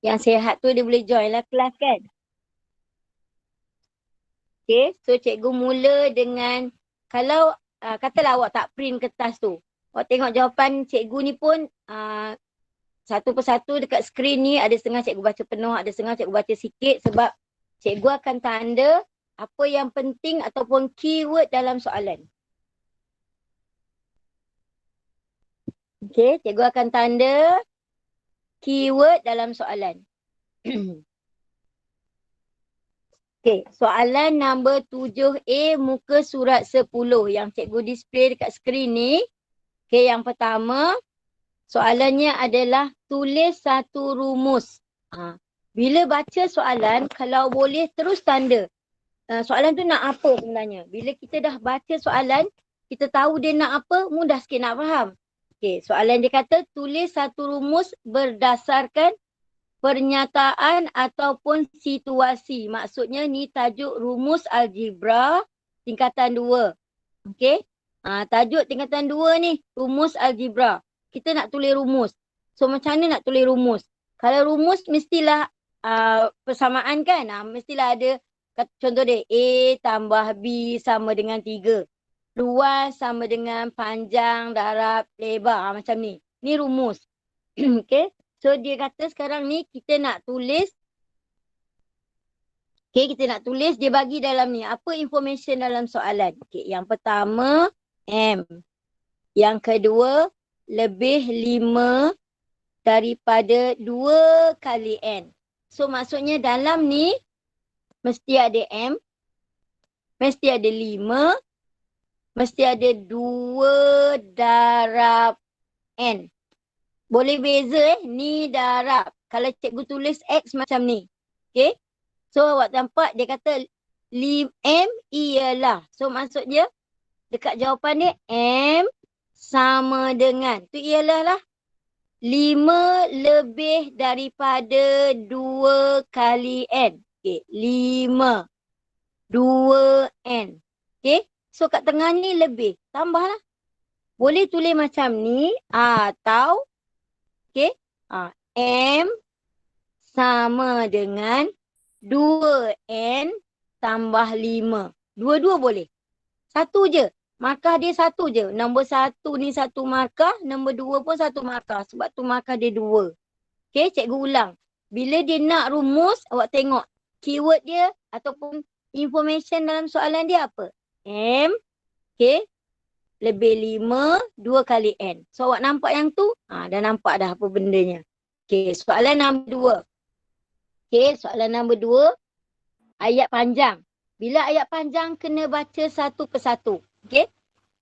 Yang sihat tu dia boleh join lah kelas kan. Okay, so cikgu mula dengan, kalau katalah awak tak print kertas tu. Awak tengok jawapan cikgu ni pun satu persatu dekat skrin ni, ada setengah cikgu baca penuh, ada setengah cikgu baca sikit, sebab cikgu akan tanda apa yang penting ataupun keyword dalam soalan. Okay, cikgu akan tanda keyword dalam soalan. Okay, soalan nombor 7A muka surat 10 yang cikgu display dekat skrin ni. Okay, yang pertama, soalannya adalah tulis satu rumus. Bila baca soalan, kalau boleh terus tanda. Soalan tu nak apa sebenarnya. Bila kita dah baca soalan, kita tahu dia nak apa, mudah sikit nak faham. Okay, soalan dia kata tulis satu rumus berdasarkan pernyataan ataupun situasi. Maksudnya ni tajuk rumus algebra tingkatan 2. Okey. Tajuk tingkatan 2 ni rumus algebra. Kita nak tulis rumus. So macam mana nak tulis rumus? Kalau rumus mestilah persamaan kan? Mestilah ada contoh dia A tambah B sama dengan 3. Luas sama dengan panjang, darab, lebar. Macam ni. Ni rumus. Okey. So dia kata sekarang ni kita nak tulis. Okay, kita nak tulis, dia bagi dalam ni. Apa information dalam soalan? Okay, yang pertama, M. Yang kedua, lebih 5 daripada 2 kali N. So maksudnya dalam ni, mesti ada M, mesti ada 5, mesti ada 2 darab N. Boleh beza ni darab. Kalau cikgu tulis X macam ni. Okay. So awak nampak dia kata M ialah. So maksud dia dekat jawapan dia M sama dengan. Tu ialah lah 5 lebih daripada 2 kali N. Okay. 5. 2N. Okay. So kat tengah ni lebih. Tambahlah. Boleh tulis macam ni atau okay. M sama dengan 2N tambah 5. Dua-dua boleh. Satu je. Markah dia satu je. Nombor 1 ni satu markah. Nombor 2 pun satu markah. Sebab tu markah dia 2. Okay, cikgu ulang. Bila dia nak rumus, awak tengok keyword dia ataupun information dalam soalan dia apa? M. Okay. Lebih 5, 2 kali N. So awak nampak yang tu? Dah nampak dah apa bendanya. Okay, soalan nombor 2. Okay, soalan nombor 2. Ayat panjang. Bila ayat panjang, kena baca satu persatu. Okay.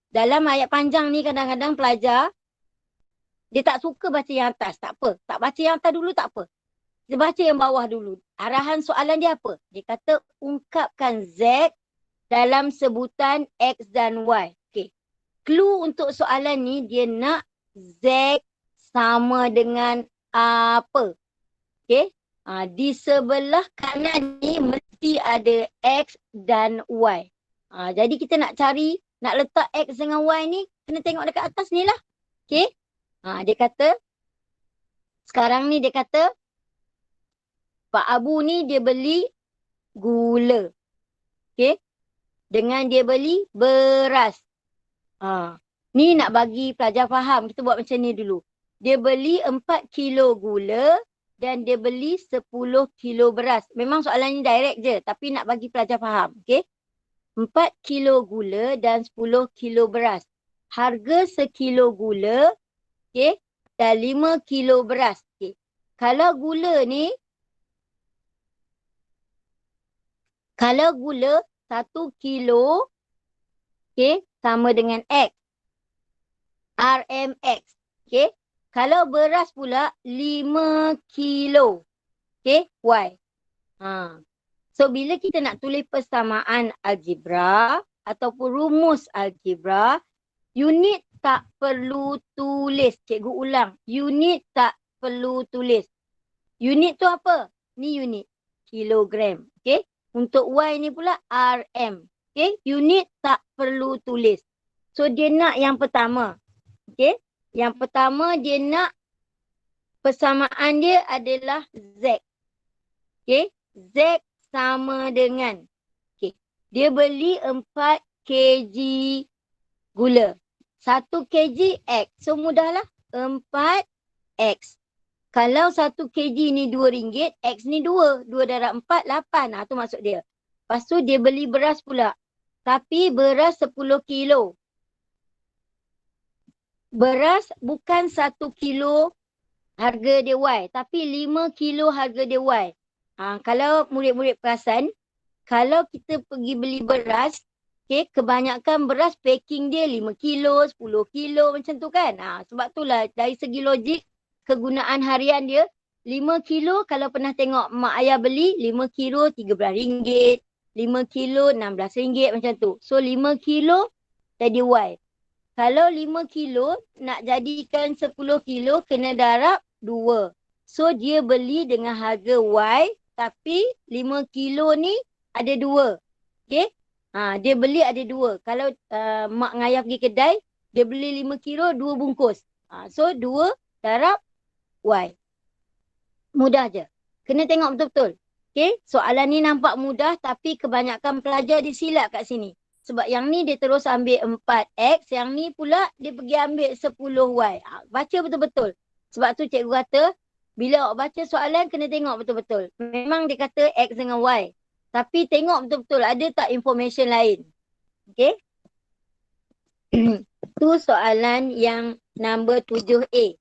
Dalam ayat panjang ni kadang-kadang pelajar, dia tak suka baca yang atas. Tak apa. Tak baca yang atas dulu tak apa. Dia baca yang bawah dulu. Arahan soalan dia apa? Dia kata ungkapkan Z dalam sebutan X dan Y. Clue untuk soalan ni dia nak Z sama dengan apa. Okay. Di sebelah kanan ni mesti ada X dan Y. Jadi kita nak cari, nak letak X dengan Y ni, kena tengok dekat atas ni lah. Okay. Dia kata, sekarang ni dia kata, Pak Abu ni dia beli gula. Okay. Dengan dia beli beras. Ni nak bagi pelajar faham. Kita buat macam ni dulu. Dia beli 4 kilo gula dan dia beli 10 kilo beras. Memang soalan ni direct je. Tapi nak bagi pelajar faham. Okay. 4 kilo gula dan 10 kilo beras. Harga sekilo gula. Okay. Dan 5 kilo beras. Okay. Kalau gula 1 kilo. Okay. Sama dengan X. RMX. Okay. Kalau beras pula 5 kilo. Okay. Y. So bila kita nak tulis persamaan algebra ataupun rumus algebra, unit tak perlu tulis. Cikgu ulang. Unit tak perlu tulis. Unit tu apa? Ni unit. Kilogram. Okay. Untuk Y ni pula RM. Okay, unit tak perlu tulis. So dia nak yang pertama. Okay, yang pertama dia nak persamaan dia adalah Z. Okay. Z sama dengan. Okay. Dia beli 4 kg gula. 1 kg X. So mudahlah. 4X. Kalau 1 kg ni RM2, X ni 2. 2 darab 4, 8. Tu maksud dia. Lepas tu dia beli beras pula. Tapi beras 10 kilo. Beras bukan 1 kilo harga dia Y. Tapi 5 kilo harga dia Y. Kalau murid-murid perasan, kalau kita pergi beli beras, okay, kebanyakan beras packing dia 5 kilo, 10 kilo macam tu kan. Sebab itulah dari segi logik, kegunaan harian dia 5 kilo kalau pernah tengok mak ayah beli 5 kilo RM13, 5 kilo RM16 macam tu. So 5 kilo jadi Y. Kalau 5 kilo nak jadikan 10 kilo kena darab 2. So dia beli dengan harga Y tapi 5 kilo ni ada 2. Okay. Dia beli ada 2. Kalau mak dengan ayah pergi kedai, dia beli 5 kilo 2 bungkus. So 2 darab Y. Mudah je. Kena tengok betul-betul. Okay. Soalan ni nampak mudah tapi kebanyakan pelajar disilap kat sini. Sebab yang ni dia terus ambil 4X. Yang ni pula dia pergi ambil 10Y. Baca betul-betul. Sebab tu cikgu kata, bila awak baca soalan kena tengok betul-betul. Memang dia kata X dengan Y. Tapi tengok betul-betul ada tak information lain. Okay. Tu soalan yang nombor 7A.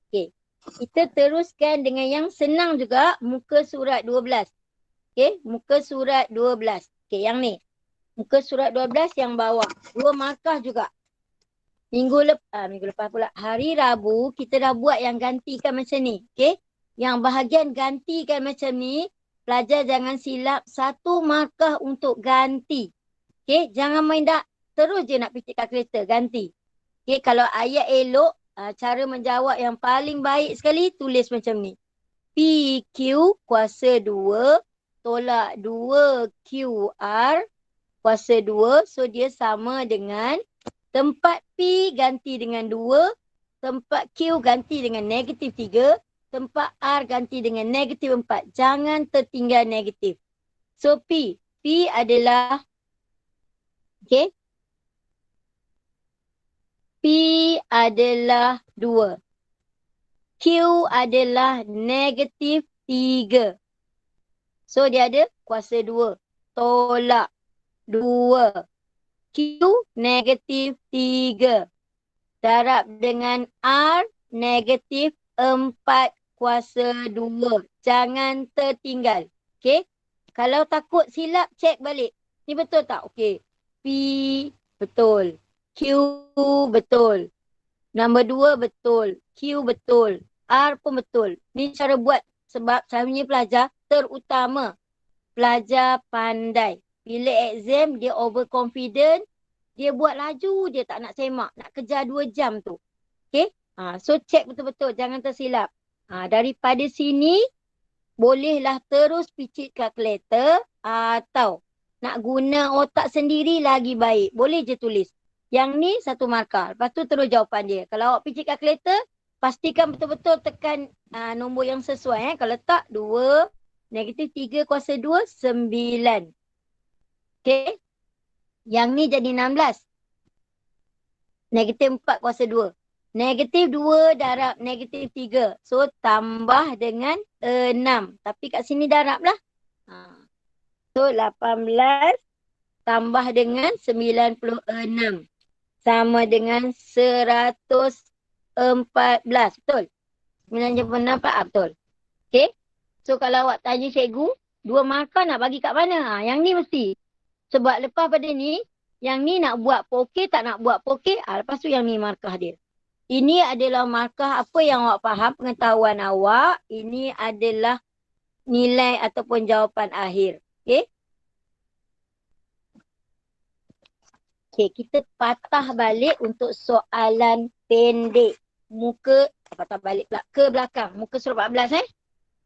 Okay. Kita teruskan dengan yang senang juga, muka surat 12. Okay, muka surat 12. Okay, yang ni. Muka surat 12 yang bawah. 2 markah juga. Minggu lepas pula. Hari Rabu, kita dah buat yang gantikan macam ni. Okay. Yang bahagian gantikan macam ni, pelajar jangan silap 1 markah untuk ganti. Okay, jangan main dah. Terus je nak picit kalkulator, ganti. Okay, kalau ayat elok, cara menjawab yang paling baik sekali, tulis macam ni. PQ kuasa 2 tolak 2QR kuasa 2. So dia sama dengan tempat P ganti dengan 2. Tempat Q ganti dengan negatif 3. Tempat R ganti dengan negatif 4. Jangan tertinggal negatif. So P. P adalah, okay. P adalah 2. Q adalah negatif 3. So dia ada kuasa 2. Tolak 2. Q negatif 3. Darab dengan R negatif 4 kuasa 2. Jangan tertinggal. Okay. Kalau takut silap, cek balik. Ni betul tak? Okay. P betul. Q betul. Nombor 2 betul. Q betul. R pun betul. Ni cara buat sebab saya punya pelajar terutama pelajar pandai. Bila exam dia overconfident, dia buat laju, dia tak nak semak. Nak kejar 2 jam tu. Okay. So cek betul-betul. Jangan tersilap. Daripada sini, bolehlah terus picit kalkulator atau nak guna otak sendiri lagi baik. Boleh je tulis. Yang ni 1 markah. Lepas tu terus jawapan dia. Kalau awak picit kalkulator, pastikan betul-betul tekan nombor yang sesuai. Kalau tak, 2, negatif 3 kuasa 2, 9. Okay. Yang ni jadi 16. Negatif 4 kuasa 2. Negatif 2 darab negatif 3. So, tambah dengan 6. Tapi kat sini darab lah. So, 18 tambah dengan 96. Sama dengan 114. Betul? 96 betul. Okay. So kalau awak tanya cikgu, 2 markah nak bagi kat mana? Yang ni mesti. Sebab lepas pada ni, yang ni nak buat pun okey, tak nak buat pun okey. Lepas tu yang ni markah dia. Ini adalah markah apa yang awak faham, pengetahuan awak. Ini adalah nilai ataupun jawapan akhir. Okay. Okay, kita patah balik untuk soalan pendek. Patah balik pula ke belakang. Muka surat 14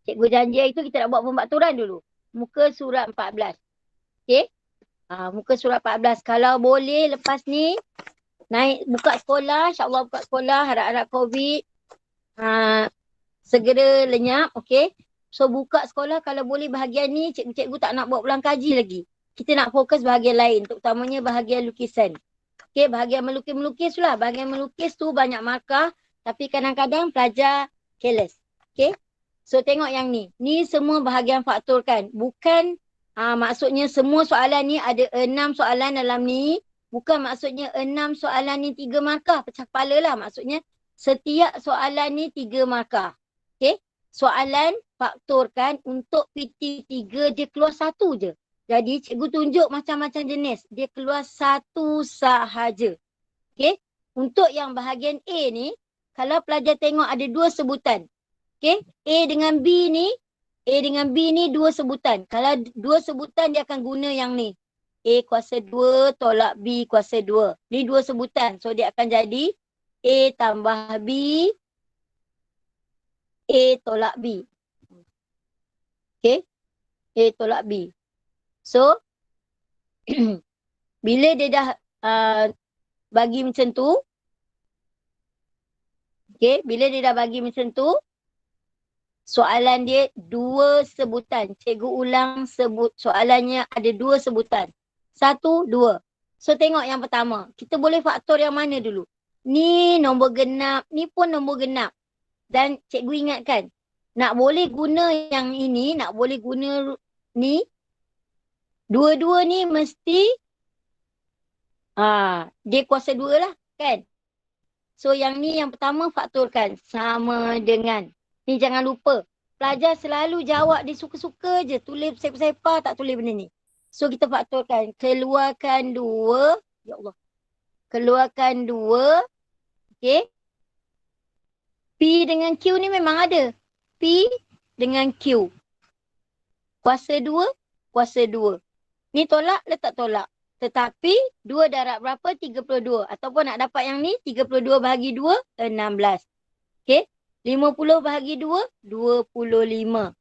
Cikgu janji itu kita nak buat pembaturan dulu. Muka surat 14. Okay. Muka surat 14. Kalau boleh lepas ni, naik buka sekolah. InsyaAllah buka sekolah. Harap-harap COVID. Segera lenyap, okey. So buka sekolah kalau boleh bahagian ni cikgu-cikgu tak nak buat ulang kaji lagi. Kita nak fokus bahagian lain, terutamanya bahagian lukisan. Okey, bahagian melukis-melukis lah. Bahagian melukis tu banyak markah tapi kadang-kadang pelajar careless. Okey. So tengok yang ni. Ni semua bahagian faktorkan. Bukan maksudnya semua soalan ni ada 6 soalan dalam ni. Bukan maksudnya 6 soalan ni 3 markah. Pecah kepala lah. Maksudnya setiap soalan ni 3 markah. Okey. Soalan faktorkan untuk PT3 dia keluar satu je. Jadi cikgu tunjuk macam-macam jenis. Dia keluar satu sahaja. Okey. Untuk yang bahagian A ni, kalau pelajar tengok ada 2 sebutan. Okey. A dengan B ni 2 sebutan. Kalau 2 sebutan dia akan guna yang ni. A kuasa 2 tolak B kuasa 2. Ni 2 sebutan. So dia akan jadi A tambah B, A tolak B. Okey. A tolak B. So, bila dia dah bagi macam tu, okay, bila dia dah bagi macam tu, soalan dia 2 sebutan. Cikgu ulang sebut soalannya ada 2 sebutan. 1, 2. So, tengok yang pertama. Kita boleh faktor yang mana dulu? Ni nombor genap, ni pun nombor genap. Dan cikgu ingatkan, nak boleh guna yang ini, nak boleh guna ni, dua-dua ni mesti dia kuasa 2 lah kan. So yang ni yang pertama faktorkan sama dengan. Ni jangan lupa. Pelajar selalu jawab dia suka-suka je. Tulis sepa-sepa tak tulis benda ni. So kita faktorkan. Keluarkan 2. Ya Allah. Keluarkan 2. Okay. P dengan Q ni memang ada. P dengan Q. Kuasa 2. Kuasa 2. Ni tolak, letak tolak. Tetapi 2 darab berapa? 32. Ataupun nak dapat yang ni, 32 bahagi 2, 16. Okay. 50 bahagi 2, 25.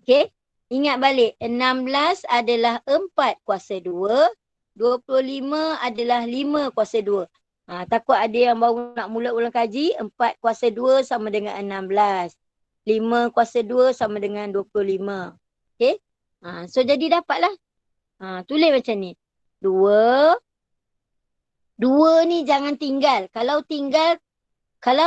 Okay. Ingat balik, 16 adalah 4 kuasa 2. 25 adalah 5 kuasa 2. Takut ada yang baru nak mula ulang kaji, 4 kuasa 2 sama dengan 16. 5 kuasa 2 sama dengan 25. Okay. So jadi dapatlah. Tulis macam ni. 2. 2 ni jangan tinggal. Kalau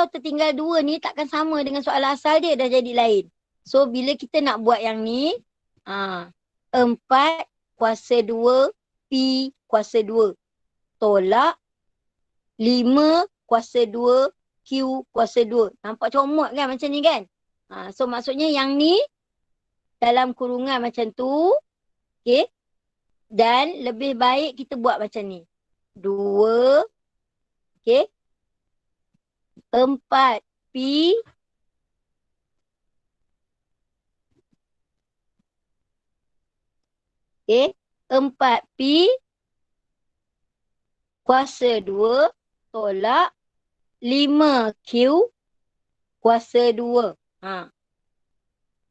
tertinggal 2 ni takkan sama dengan soalan asal dia, dah jadi lain. So bila kita nak buat yang ni, 4 kuasa 2 P kuasa 2 tolak 5 kuasa 2 Q kuasa 2. Nampak comot kan macam ni kan? So maksudnya yang ni dalam kurungan macam tu. Okay. Dan lebih baik kita buat macam ni. 2. Okay. 4 P. Okay. 4 P. Kuasa 2. Tolak 5 Q. Kuasa 2.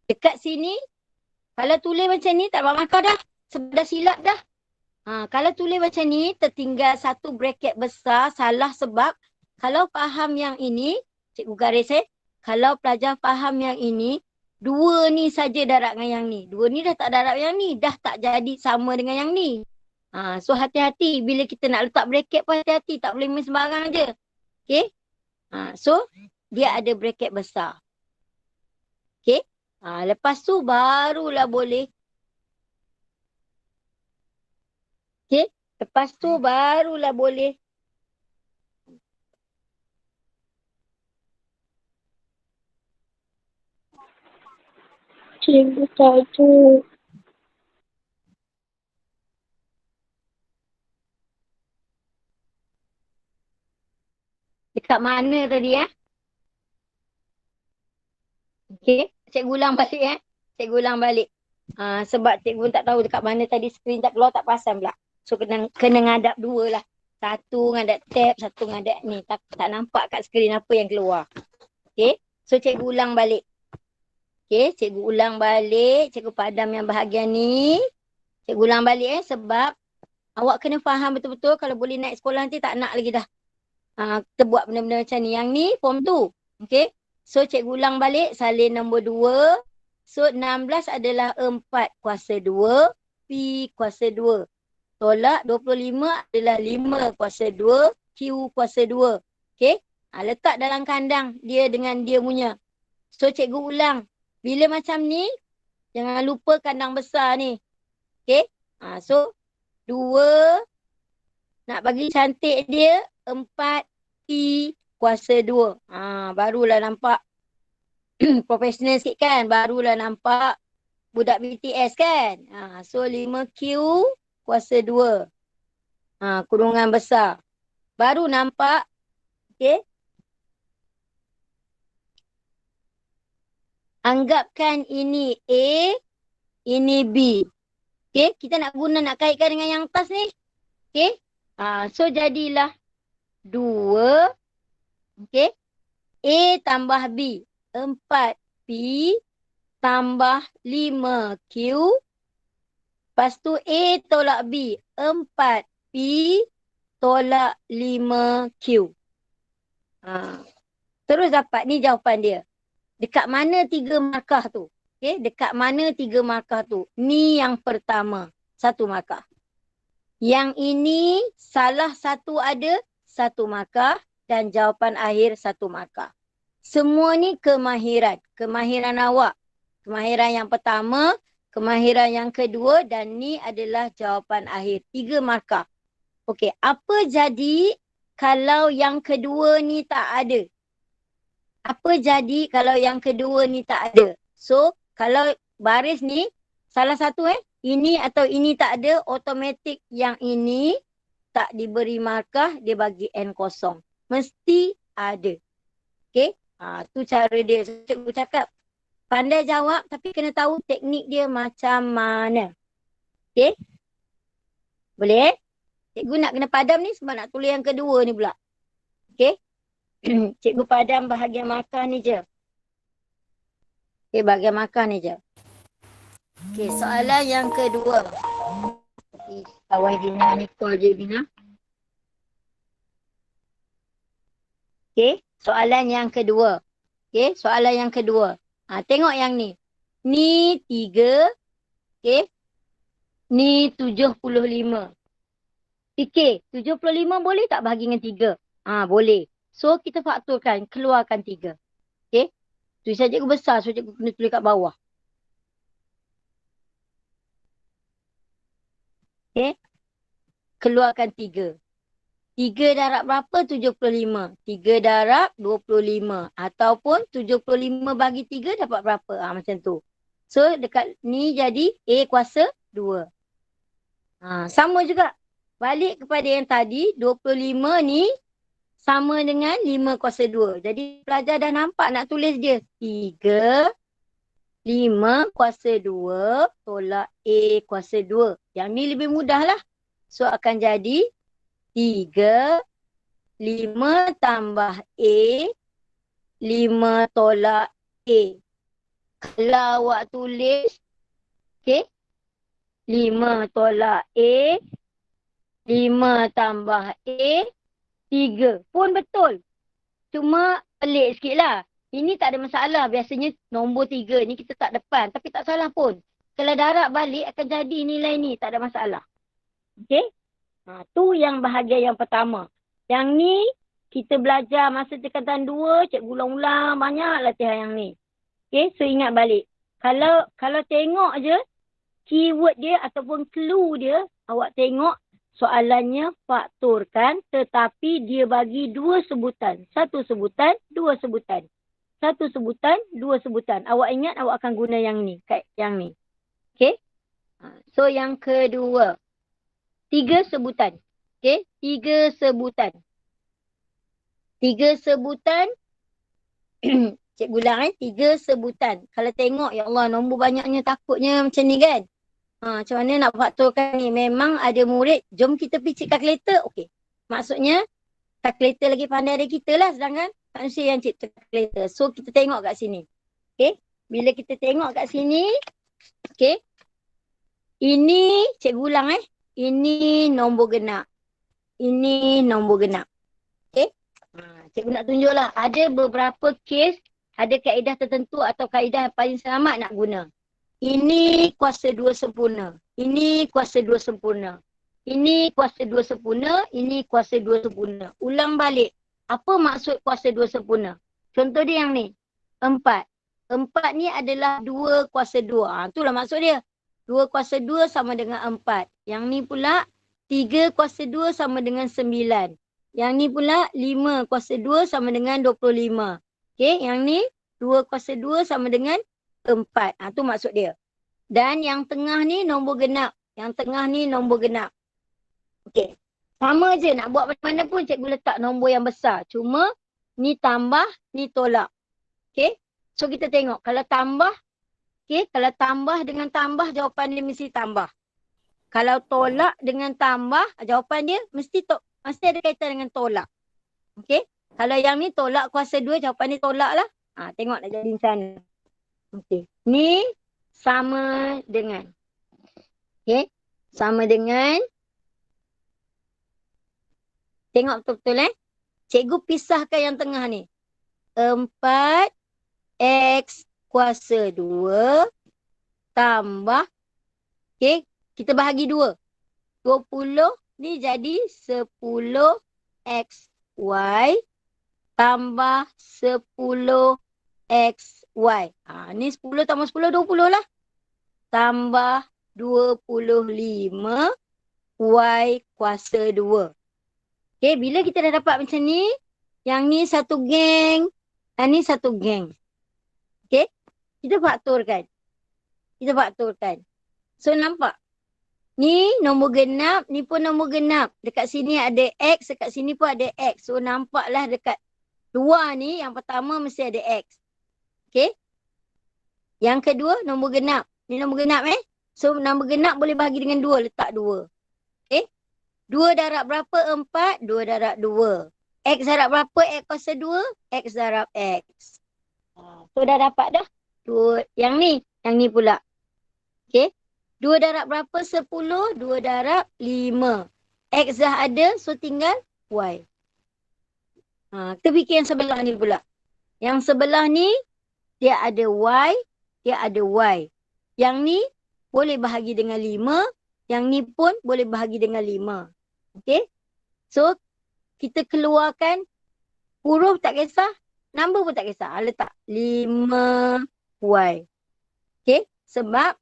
Dekat sini. Kalau tulis macam ni tak dapat markah dah. Sebab dah silap dah. Kalau tulis macam ni, tertinggal satu bracket besar, salah sebab kalau faham yang ini, cikgu garis kalau pelajar faham yang ini, 2 ni saja darab dengan yang ni. 2 ni dah tak darab yang ni, dah tak jadi sama dengan yang ni. So hati-hati bila kita nak letak bracket pun hati-hati, tak boleh main sembarang je. Okay. So dia ada bracket besar. Okay. Lepas tu barulah boleh. Okay. Lepas tu barulah boleh. Cikgu tajuk. Dekat mana tadi Okay. Cikgu ulang balik Cikgu ulang balik. Sebab cikgu tak tahu dekat mana tadi skrin tak keluar, tak perasan pula. So kena ngadap 2 lah. Satu ngadap tab, satu ngadap ni. Tak nampak kat skrin apa yang keluar. Okay. So cikgu ulang balik. Okay. Cikgu ulang balik. Cikgu padam yang bahagian ni. Cikgu ulang balik sebab awak kena faham betul-betul. Kalau boleh naik sekolah nanti tak nak lagi dah. Kita buat benda-benda macam ni. Yang ni form 2. Okay. So cikgu ulang balik salin nombor 2. So 16 adalah 4 kuasa 2 P kuasa 2. Tolak 25 adalah 5 kuasa 2 Q kuasa 2. Okey. Letak dalam kandang dia dengan dia punya. So cikgu ulang. Bila macam ni, jangan lupa kandang besar ni. Okey. So 2 nak bagi cantik dia 4 P kuasa 2. Barulah nampak profesional sikit kan. Barulah nampak budak BTS kan. So 5Q kuasa 2. Kurungan besar. Baru nampak. Okey. Anggapkan ini A, ini B. Okey, kita nak kaitkan dengan yang atas ni. Okey. So jadilah 2. Okey. A tambah B. 4P tambah 5Q. Lepas tu A tolak B. 4P tolak 5Q. Terus dapat ni jawapan dia. Dekat mana 3 markah tu? Okay, dekat mana 3 markah tu? Ni yang pertama. 1 markah. Yang ini salah satu ada 1 markah dan jawapan akhir 1 markah. Semua ni kemahiran. Kemahiran awak. Kemahiran yang pertama, kemahiran yang kedua dan ni adalah jawapan akhir. 3 markah. Okey, apa jadi kalau yang kedua ni tak ada? Apa jadi kalau yang kedua ni tak ada? So, kalau baris ni salah satu ini atau ini tak ada, automatik yang ini tak diberi markah, dia bagi N kosong. Mesti ada. Okey? Tu cara dia. Cikgu cakap, pandai jawab tapi kena tahu teknik dia macam mana. Okey? Boleh? Cikgu nak kena padam ni sebab nak tulis yang kedua ni pula. Okey? Cikgu padam bahagian markah ni je. Okey, bahagian markah ni je. Okey, soalan yang kedua. Kawai Bina ni call je Bina. Okey, soalan yang kedua. Okey, soalan yang kedua. Tengok yang ni. Ni 3. Okey. Ni 75. Fikir, 75 boleh tak bahagi dengan 3? Boleh. So, kita fakturkan. Keluarkan 3. Okey. Tulisan cikgu besar. So, cikgu kena tulis kat bawah. Okey. Keluarkan 3. 3 darab berapa? 75. 3 darab 25. Ataupun 75 bagi 3 dapat berapa? Macam tu. So, dekat ni jadi A kuasa 2. Sama juga. Balik kepada yang tadi, 25 ni sama dengan 5 kuasa 2. Jadi pelajar dah nampak nak tulis dia. 3, 5 kuasa 2 tolak A kuasa 2. Yang ni lebih mudah lah. So akan jadi 3, 5 tambah A, 5 tolak A. Kalau awak tulis, okay, 5 tolak A, 5 tambah A, 3 pun betul. Cuma pelik sikit lah. Ini tak ada masalah. Biasanya nombor 3 ni kita tak depan. Tapi tak salah pun. Kalau darab balik akan jadi nilai ni. Tak ada masalah. Okey. Tu yang bahagian yang pertama. Yang ni kita belajar masa tingkatan 2. Cikgu ulang-ulang banyak latihan yang ni. Okey. So ingat balik. Kalau tengok je keyword dia ataupun clue dia. Awak tengok. Soalannya fakturkan tetapi dia bagi 2 sebutan. 1 sebutan, 2 sebutan. 1 sebutan, 2 sebutan. Awak ingat awak akan guna yang ni. Yang ni. Okay. So yang kedua. 3 sebutan. Okay. 3 sebutan. 3 sebutan. Cikgu ulang 3 sebutan. Kalau tengok ya Allah nombor banyaknya takutnya macam ni kan. Macam mana nak fakturkan ni? Memang ada murid, jom kita pergi cek kalkulator. Okey. Maksudnya, kalkulator lagi pandai dari kita lah. Sedangkan manusia yang cipta kalkulator. So, kita tengok kat sini. Okey. Bila kita tengok kat sini. Okey. Ini, cikgu ulang Ini nombor genap. Ini nombor genap. Okey. Cikgu nak tunjuklah. Ada beberapa kes ada kaedah tertentu atau kaedah yang paling selamat nak guna. Ini kuasa 2 sempurna. Ini kuasa 2 sempurna. Ini kuasa 2 sempurna. Ini kuasa 2 sempurna. Ulang balik. Apa maksud kuasa 2 sempurna? Contoh dia yang ni. 4. 4 ni adalah 2 kuasa 2. Itulah maksud dia. 2 kuasa 2 sama dengan 4. Yang ni pula 3 kuasa 2 sama dengan 9. Yang ni pula 5 kuasa 2 sama dengan 25. Okey, yang ni 2 kuasa 2 sama dengan 4. Tu maksud dia. Dan yang tengah ni nombor genap. Yang tengah ni nombor genap. Okey. Sama je nak buat macam mana pun cikgu letak nombor yang besar. Cuma ni tambah, ni tolak. Okey. So kita tengok kalau tambah, okey, kalau tambah dengan tambah jawapan dia mesti tambah. Kalau tolak dengan tambah jawapan dia mesti ada kaitan dengan tolak. Okey. Kalau yang ni tolak kuasa 2 jawapan ni tolak lah. Tengok nak jadi macam mana. Okey. Ni sama dengan. Okey. Sama dengan. Tengok betul-betul Cikgu pisahkan yang tengah ni. 4x kuasa 2 tambah. Okey. Kita bahagi 2. 20 ni jadi 10xy tambah 10xy. Ni 10 tambah 10, 20 lah. Tambah 25 y kuasa 2. Okay, bila kita dah dapat macam ni, yang ni satu geng, yang ni satu geng. Okay, kita faktorkan. So nampak? Ni nombor genap, ni pun nombor genap. Dekat sini ada X, dekat sini pun ada X. So nampaklah dekat luar ni, yang pertama mesti ada X. Okay. Yang kedua, nombor genap. Ni nombor genap So nombor genap boleh bahagi dengan 2, letak 2. Okay. 2 darab berapa? 4. 2 darab 2. X darab berapa? X kuasa 2. X darab X. So dah dapat dah. 2. Yang ni pula. Okay. 2 darab berapa? 10. 2 darab 5. X dah ada, so tinggal Y. Kita fikir yang sebelah ni pula. Yang sebelah ni, dia ada Y. Dia ada Y. Yang ni boleh bahagi dengan 5. Yang ni pun boleh bahagi dengan 5. Okay. So, kita keluarkan huruf tak kisah. Number pun tak kisah. Letak 5Y. Okay. Sebab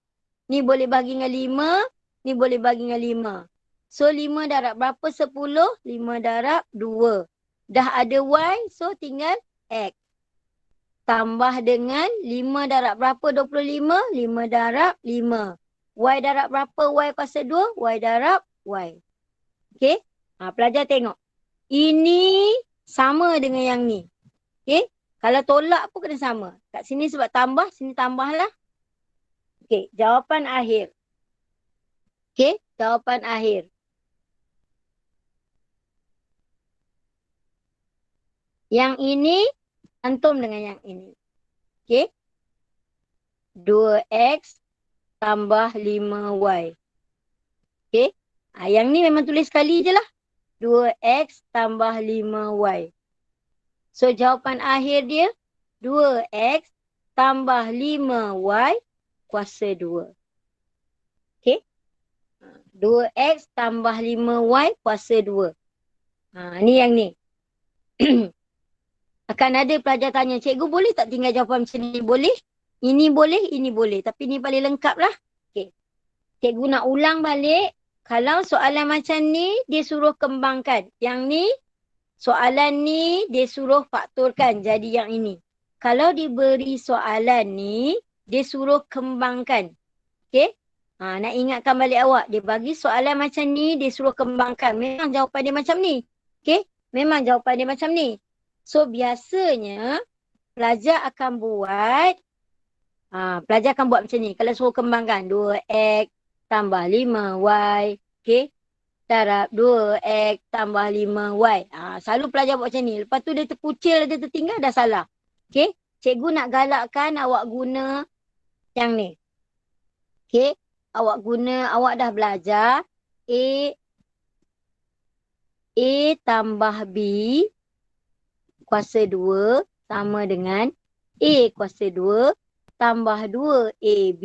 ni boleh bahagi dengan 5. Ni boleh bahagi dengan 5. So 5 darab berapa? 10. 5 darab 2. Dah ada Y. So tinggal X. Tambah dengan 5 darab berapa? 25. 5 darab 5. Y darab berapa? Y kuasa 2. Y darab Y. Okay. Pelajar tengok. Ini sama dengan yang ni. Okay. Kalau tolak pun kena sama. Kat sini sebab tambah. Sini tambahlah. Okay. Jawapan akhir. Okay. Jawapan akhir. Yang ini antum dengan yang ini. Okay. 2x tambah 5y. Okay. Yang ni memang tulis sekali je lah. 2x tambah 5y. So jawapan akhir dia 2x tambah 5y kuasa 2. Okay. 2x tambah 5y kuasa 2. Ni yang ni. Akan ada pelajar tanya, cikgu boleh tak tinggal jawapan macam ni? Boleh. Ini boleh. Tapi ni paling lengkap lah. Okay. Cikgu nak ulang balik. Kalau soalan macam ni, dia suruh kembangkan. Yang ni, soalan ni, dia suruh faktorkan jadi yang ini. Kalau diberi soalan ni, dia suruh kembangkan. Okay. Nak ingatkan balik awak. Dia bagi soalan macam ni, dia suruh kembangkan. Memang jawapan dia macam ni. Okay. Memang jawapan dia macam ni. So, biasanya, pelajar akan buat macam ni. Kalau suruh kembangkan, 2x tambah 5y. Okay. Darab 2x tambah 5y. Selalu pelajar buat macam ni. Lepas tu dia terkucil, dia tertinggal, dah salah. Okay. Cikgu nak galakkan awak guna yang ni. Okay. Awak dah belajar A tambah B kuasa 2 sama dengan A kuasa 2 tambah 2 AB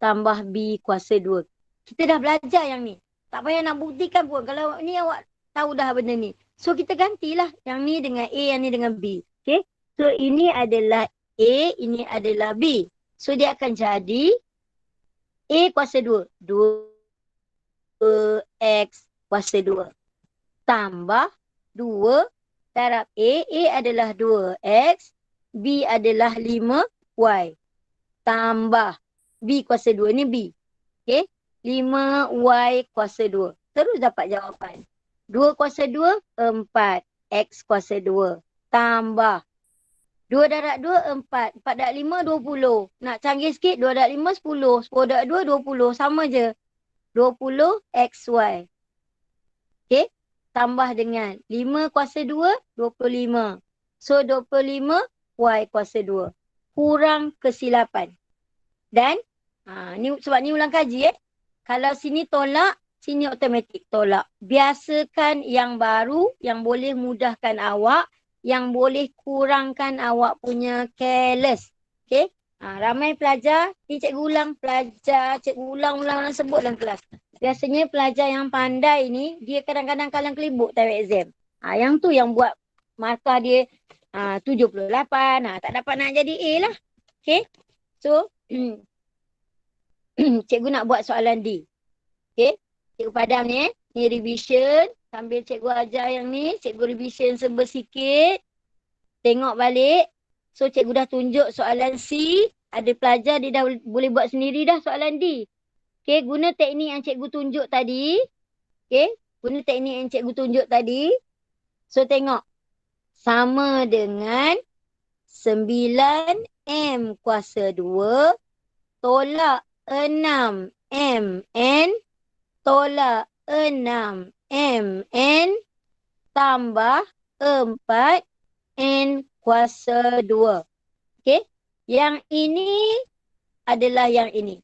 tambah B kuasa 2. Kita dah belajar yang ni. Tak payah nak buktikan pun. Kalau ni awak tahu dah benda ni. So kita gantilah yang ni dengan A, yang ni dengan B. Okay. So ini adalah A, ini adalah B. So dia akan jadi A kuasa 2. 2X kuasa 2. Tambah 2 darab A adalah 2X. B adalah 5Y. Tambah B kuasa 2. Ni B. Okay. 5Y kuasa 2. Terus dapat jawapan. 2 kuasa 2, 4. X kuasa 2. Tambah. 2 darab 2, 4. 4 darab 5, 20. Nak canggih sikit, 2 darab 5, 10. 10 darab 2, 20. Sama je. 20 XY. Okay. Tambah dengan 5 kuasa 2, 25. So 25 Y kuasa 2. Kurang kesilapan. Dan ni sebab ni ulang kaji Kalau sini tolak, sini automatik tolak. Biasakan yang baru yang boleh mudahkan awak, yang boleh kurangkan awak punya careless. Okay. Ramai pelajar, ni cikgu ulang pelajar, cikgu ulang-ulang sebut dalam kelas. Biasanya pelajar yang pandai ni, dia kadang-kadang kalang kelibuk time exam. Yang tu yang buat markah dia 78. Tak dapat nak jadi A lah. Okay. So, cikgu nak buat soalan D. Okay. Cikgu padam ni Ni revision. Sambil cikgu ajar yang ni, cikgu revision sebersikit. Tengok balik. So, cikgu dah tunjuk soalan C. Ada pelajar dia dah boleh buat sendiri dah soalan D. Okay, guna teknik yang cikgu tunjuk tadi. Okay, guna teknik yang cikgu tunjuk tadi. So, tengok. Sama dengan 9M kuasa 2 tolak 6MN tolak 6MN tambah 4N kuasa 2. Okay. Yang ini adalah yang ini.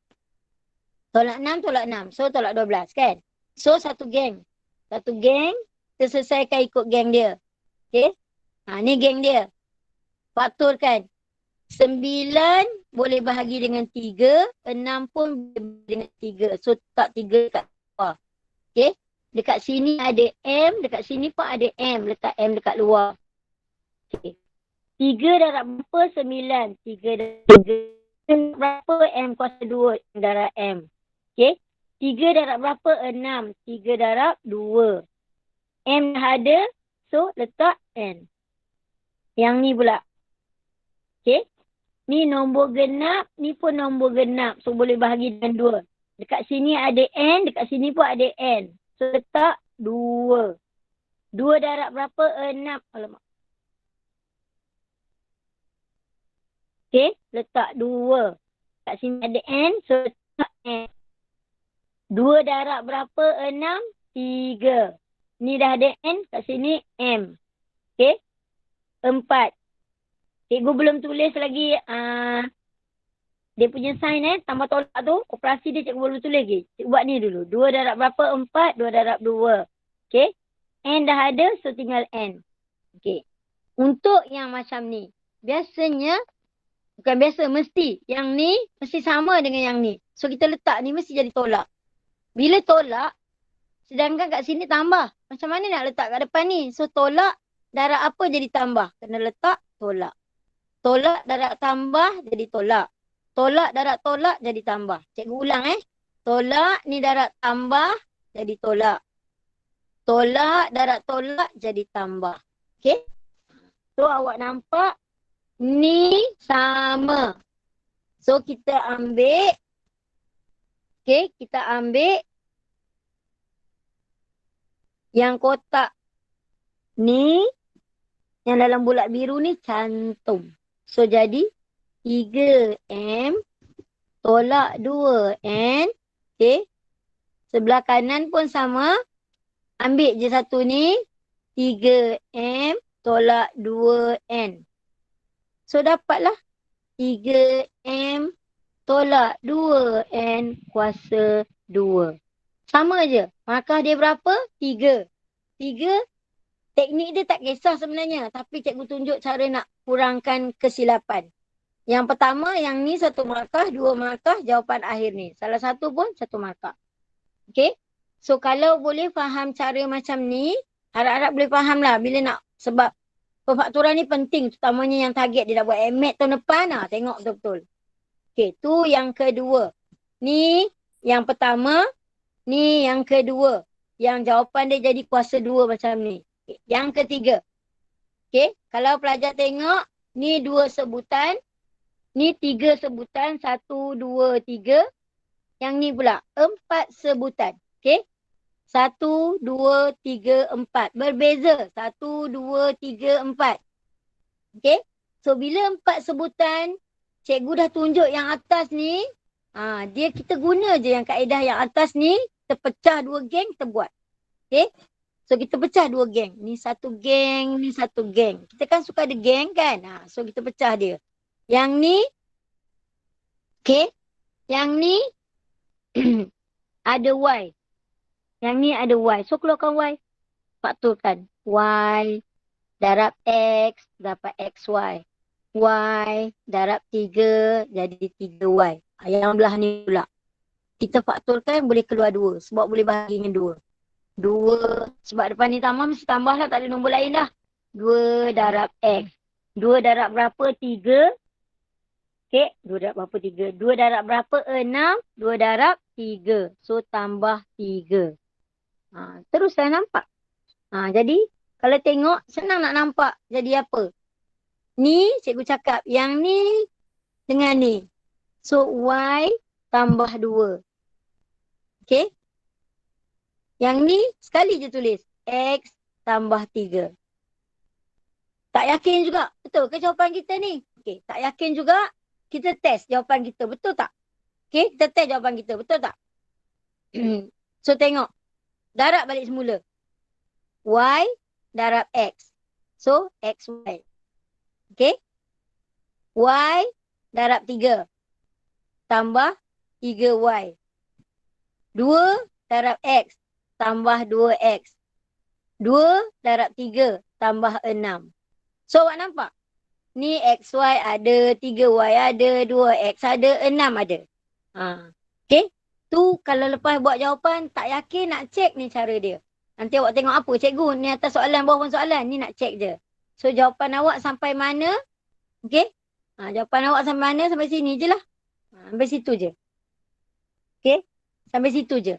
Tolak 6, tolak 6. So, tolak 12 kan? So, satu geng. Satu geng, kita selesaikan ikut geng dia. Okay? Ni geng dia. Faktorkan. 9 boleh bahagi dengan 3. 6 pun boleh bahagi dengan 3. So, letak 3 kat bawah. Okay? Dekat sini ada M. Dekat sini pun ada M. Letak M dekat luar. Okay. 3 darab berapa? 9. 3 darab 3. Berapa? M kuasa 2 darab M. Okay. 3 darab berapa? 6. 3 darab 2. M dah ada. So, letak N. Yang ni pula. Okay. Ni nombor genap. Ni pun nombor genap. So, boleh bahagi dengan 2. Dekat sini ada N. Dekat sini pun ada N. So, letak 2. 2 darab berapa? 6. Alamak. Okay. Letak 2. Dekat sini ada N. So, letak N. 2 darab berapa? 6? 3. Ni dah ada N. Kat sini M. Okay. 4. Cikgu belum tulis lagi dia punya sign tambah tolak tu. Operasi dia cikgu belum tulis lagi. Cikgu buat ni dulu. 2 darab berapa? 4. 2 darab 2. Okay. N dah ada. So tinggal N. Okay. Untuk yang macam ni. Biasanya. Bukan biasa. Mesti. Yang ni mesti sama dengan yang ni. So kita letak ni mesti jadi tolak. Bila tolak. Sedangkan kat sini tambah. Macam mana nak letak kat depan ni? So tolak. Darab apa jadi tambah? Kena letak tolak. Tolak darab tambah jadi tolak. Tolak darab tolak jadi tambah. Cikgu ulang Tolak ni darab tambah jadi tolak. Tolak darab tolak jadi tambah. Okay. So awak nampak ni sama. So kita ambil. Okay. Kita ambil. Yang kotak ni. Yang dalam bulat biru ni cantum. So jadi 3M tolak 2N. Okay. Sebelah kanan pun sama. Ambil je satu ni. 3M tolak 2N. So dapatlah 3M tolak 2N kuasa 2. Sama je. Markah dia berapa? 3. 3. Teknik dia tak kisah sebenarnya. Tapi cikgu tunjuk cara nak kurangkan kesilapan. Yang pertama, yang ni 1 markah, 2 markah, jawapan akhir ni. Salah satu pun 1 markah. Okay. So kalau boleh faham cara macam ni, harap-harap boleh faham lah bila nak, sebab pemfakturan ni penting, terutamanya yang target dia nak buat AMAT tahun depan lah. Tengok betul-betul. Okay, tu yang kedua. Ni yang pertama, ni yang kedua. Yang jawapan dia jadi kuasa 2 macam ni. Okay. Yang ketiga. Okay, kalau pelajar tengok, ni 2 sebutan, ni 3 sebutan, 1, 2, 3. Yang ni pula 4 sebutan. Okay. 1, 2, 3, 4. Berbeza. 1, 2, 3, 4. Okay. So bila 4 sebutan, cikgu dah tunjuk yang atas ni. Dia kita guna je yang kaedah yang atas ni. Kita pecah 2 geng, kita buat. Okay. So kita pecah 2 geng. Ni 1 geng, ni 1 geng. Kita kan suka ada geng kan. So kita pecah dia. Yang ni. Okay. Yang ni. Ada Y. Yang ni ada Y. So keluarkan Y. Fakturkan. Y darab X dapat XY. Y darab 3 jadi 3Y. Yang belah ni pula. Kita fakturkan boleh keluar 2. Sebab boleh bahagi dengan 2. 2. Sebab depan ni tambah mesti tambah lah. Tak ada nombor lain dah. 2 darab X. 2 darab berapa? 3. Okay. 2 darab berapa? 3. 2 darab berapa? 6. 2 darab 3. So tambah 3. Terus saya nampak. Jadi kalau tengok senang nak nampak jadi apa. Ni cikgu cakap yang ni dengan ni. So Y tambah 2. Okay. Yang ni sekali je tulis. X tambah 3. Tak yakin juga. Betul ke jawapan kita ni? Okay. Tak yakin juga. Kita test jawapan kita. Betul tak? Okay. Kita test jawapan kita. Betul tak? So tengok. Darab balik semula. Y darab X. So, XY. Okay. Y darab 3. Tambah 3Y. 2 darab X. Tambah 2X. 2 darab 3. Tambah 6. So, awak nampak? Ni XY ada, 3Y ada, 2X ada, 6 ada. Okay. Tu kalau lepas buat jawapan, tak yakin nak cek ni cara dia. Nanti awak tengok apa cikgu ni atas soalan, bawah pun soalan. Ni nak cek je. So jawapan awak sampai mana? Okay. Jawapan awak sampai mana? Sampai sini je lah. Sampai situ je. Okay. Sampai situ je.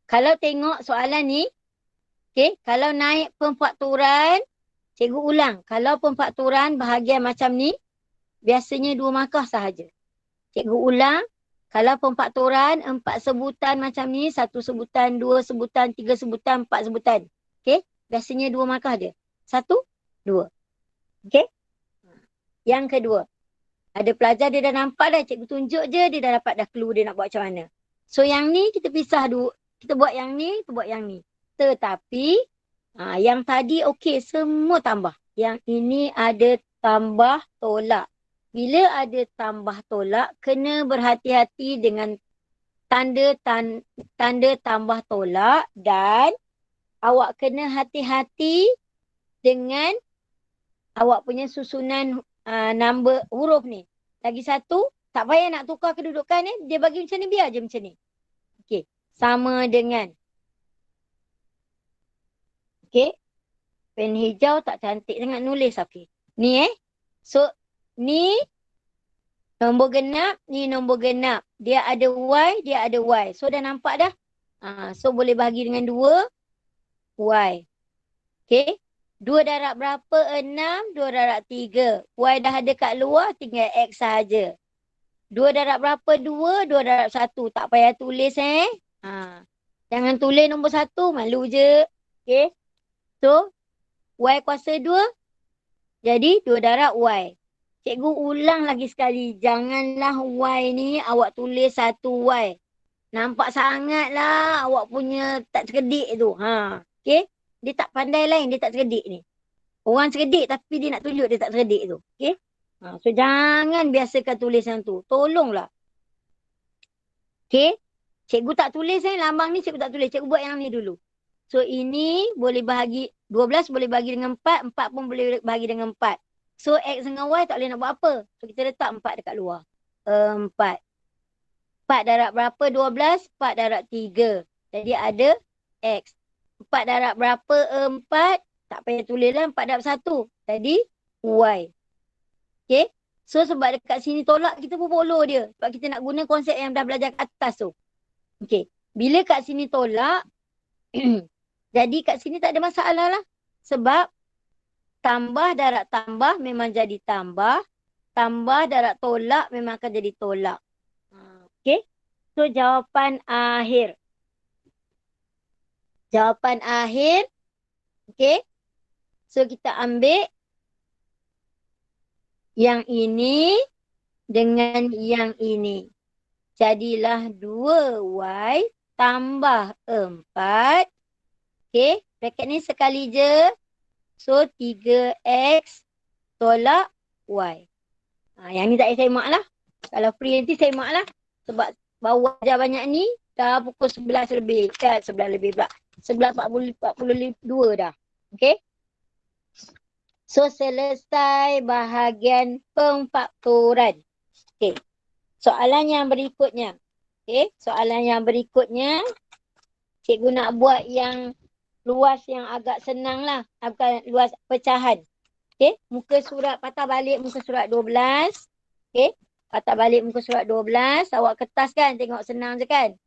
Kalau tengok soalan ni. Okay. Kalau naik pemfakturan. Cikgu ulang. Kalau pemfakturan bahagian macam ni. Biasanya 2 markah sahaja. Cikgu ulang. Kalau pemfakturan 4 sebutan macam ni, 1 sebutan, 2 sebutan, 3 sebutan, 4 sebutan. Okey? Biasanya 2 markah dia. 1, 2. Okey? Yang kedua. Ada pelajar dia dah nampak dah, cikgu tunjuk je, dia dah dapat dah clue dia nak buat macam mana. So yang ni kita pisah dulu. Kita buat yang ni, kita buat yang ni. Tetapi, yang tadi okey, semua tambah. Yang ini ada tambah tolak. Bila ada tambah tolak, kena berhati-hati dengan tanda tambah tolak dan awak kena hati-hati dengan awak punya susunan number huruf ni. Lagi satu, tak payah nak tukar kedudukan ni. Dia bagi macam ni, biar je macam ni. Okey, sama dengan. Okey, pen hijau tak cantik sangat nulis. Okey, ni so, ni nombor genap, ni nombor genap. Dia ada Y, dia ada Y. So dah nampak dah. So boleh bahagi dengan 2. Y. Okay. 2 darab berapa? 6. 2 darab 3. Y dah ada kat luar, tinggal X sahaja. 2 darab berapa? 2. 2 darab 1. Tak payah tulis Jangan tulis nombor 1. Malu je. Okay. So, Y kuasa 2. Jadi 2 darab Y. Cikgu ulang lagi sekali. Janganlah Y ni awak tulis 1Y. Nampak sangatlah awak punya tak cerdik tu. Okay. Dia tak pandai lain. Dia tak cerdik ni. Orang cerdik tapi dia nak tunjuk dia tak cerdik tu. Okay. So jangan biasakan tulis yang tu. Tolonglah. Okay. Cikgu tak tulis lambang ni cikgu tak tulis. Cikgu buat yang ni dulu. So ini boleh bahagi 12 boleh bahagi dengan 4. 4 pun boleh bahagi dengan 4. So X dengan Y tak boleh nak buat apa. So kita letak 4 dekat luar. 4. 4 darab berapa? 12. 4 darab 3. Jadi ada X. 4 darab berapa? 4. Tak payah tulis lah. 4 darab 1. Jadi Y. Okay. So sebab dekat sini tolak, kita pun follow dia. Sebab kita nak guna konsep yang dah belajar kat atas tu. Okay. Bila kat sini tolak, jadi kat sini tak ada masalah lah. Sebab tambah darab tambah memang jadi tambah. Tambah darab tolak memang akan jadi tolak. Okay. So jawapan akhir. Jawapan akhir. Okay. So kita ambil yang ini dengan yang ini. Jadilah 2Y tambah 4. Okay. Bracket ni sekali je. So 3X tolak Y. Yang ni tak payah saya mak lah. Kalau free nanti saya mak lah. Sebab baru ajar banyak ni. Dah pukul 11 lebih. 11 lebih pula. 11.42 dah. Okay. So selesai bahagian pemfaktoran. Okay. Soalan yang berikutnya. Okay. Soalan yang berikutnya. Cikgu nak buat yang luas yang agak senang lah. Bukan luas pecahan. Okay. Muka surat patah balik muka surat 12. Okay. Patah balik muka surat 12. Awak kertas kan? Tengok senang je kan?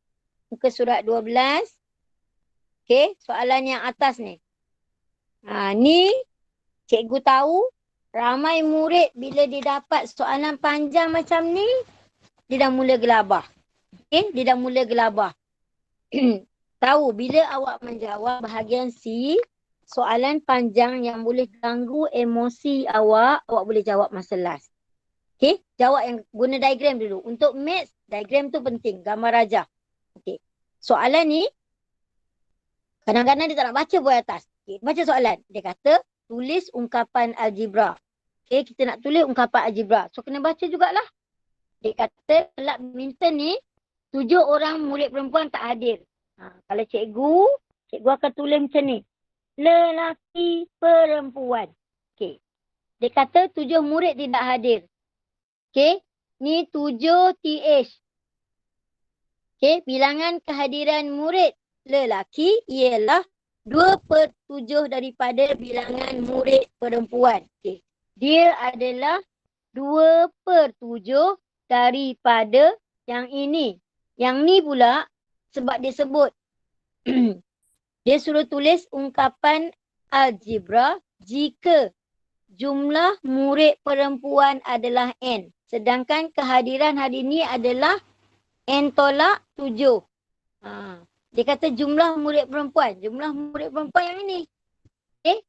Muka surat 12. Okay. Soalan yang atas ni. Ni cikgu tahu ramai murid bila dia dapat soalan panjang macam ni, dia dah mula gelabah. Okay. Dia dah mula gelabah. Tahu bila awak menjawab bahagian C, soalan panjang yang boleh ganggu emosi awak boleh jawab masa last. Okay, jawab yang guna diagram dulu. Untuk maths, diagram tu penting, gambar rajah. Okay, soalan ni, kadang-kadang dia tak nak baca pun atas. Okay, baca soalan. Dia kata, tulis ungkapan algebra. Okay, kita nak tulis ungkapan algebra. So, kena baca jugalah. Dia kata, kelab badminton ni, 7 orang murid perempuan tak hadir. Kalau cikgu akan tulis macam ni. Lelaki, perempuan. Okay. Dia kata 7 murid tidak hadir. Okay. Ni 7 TH. Okay. Bilangan kehadiran murid lelaki ialah 2/7 daripada bilangan murid perempuan. Okay. Dia adalah 2/7 daripada yang ini. Yang ni pula sebab dia sebut. Dia suruh tulis ungkapan algebra jika jumlah murid perempuan adalah N. Sedangkan kehadiran hari ni adalah N tolak 7. Dia kata jumlah murid perempuan. Jumlah murid perempuan yang ini. Okay.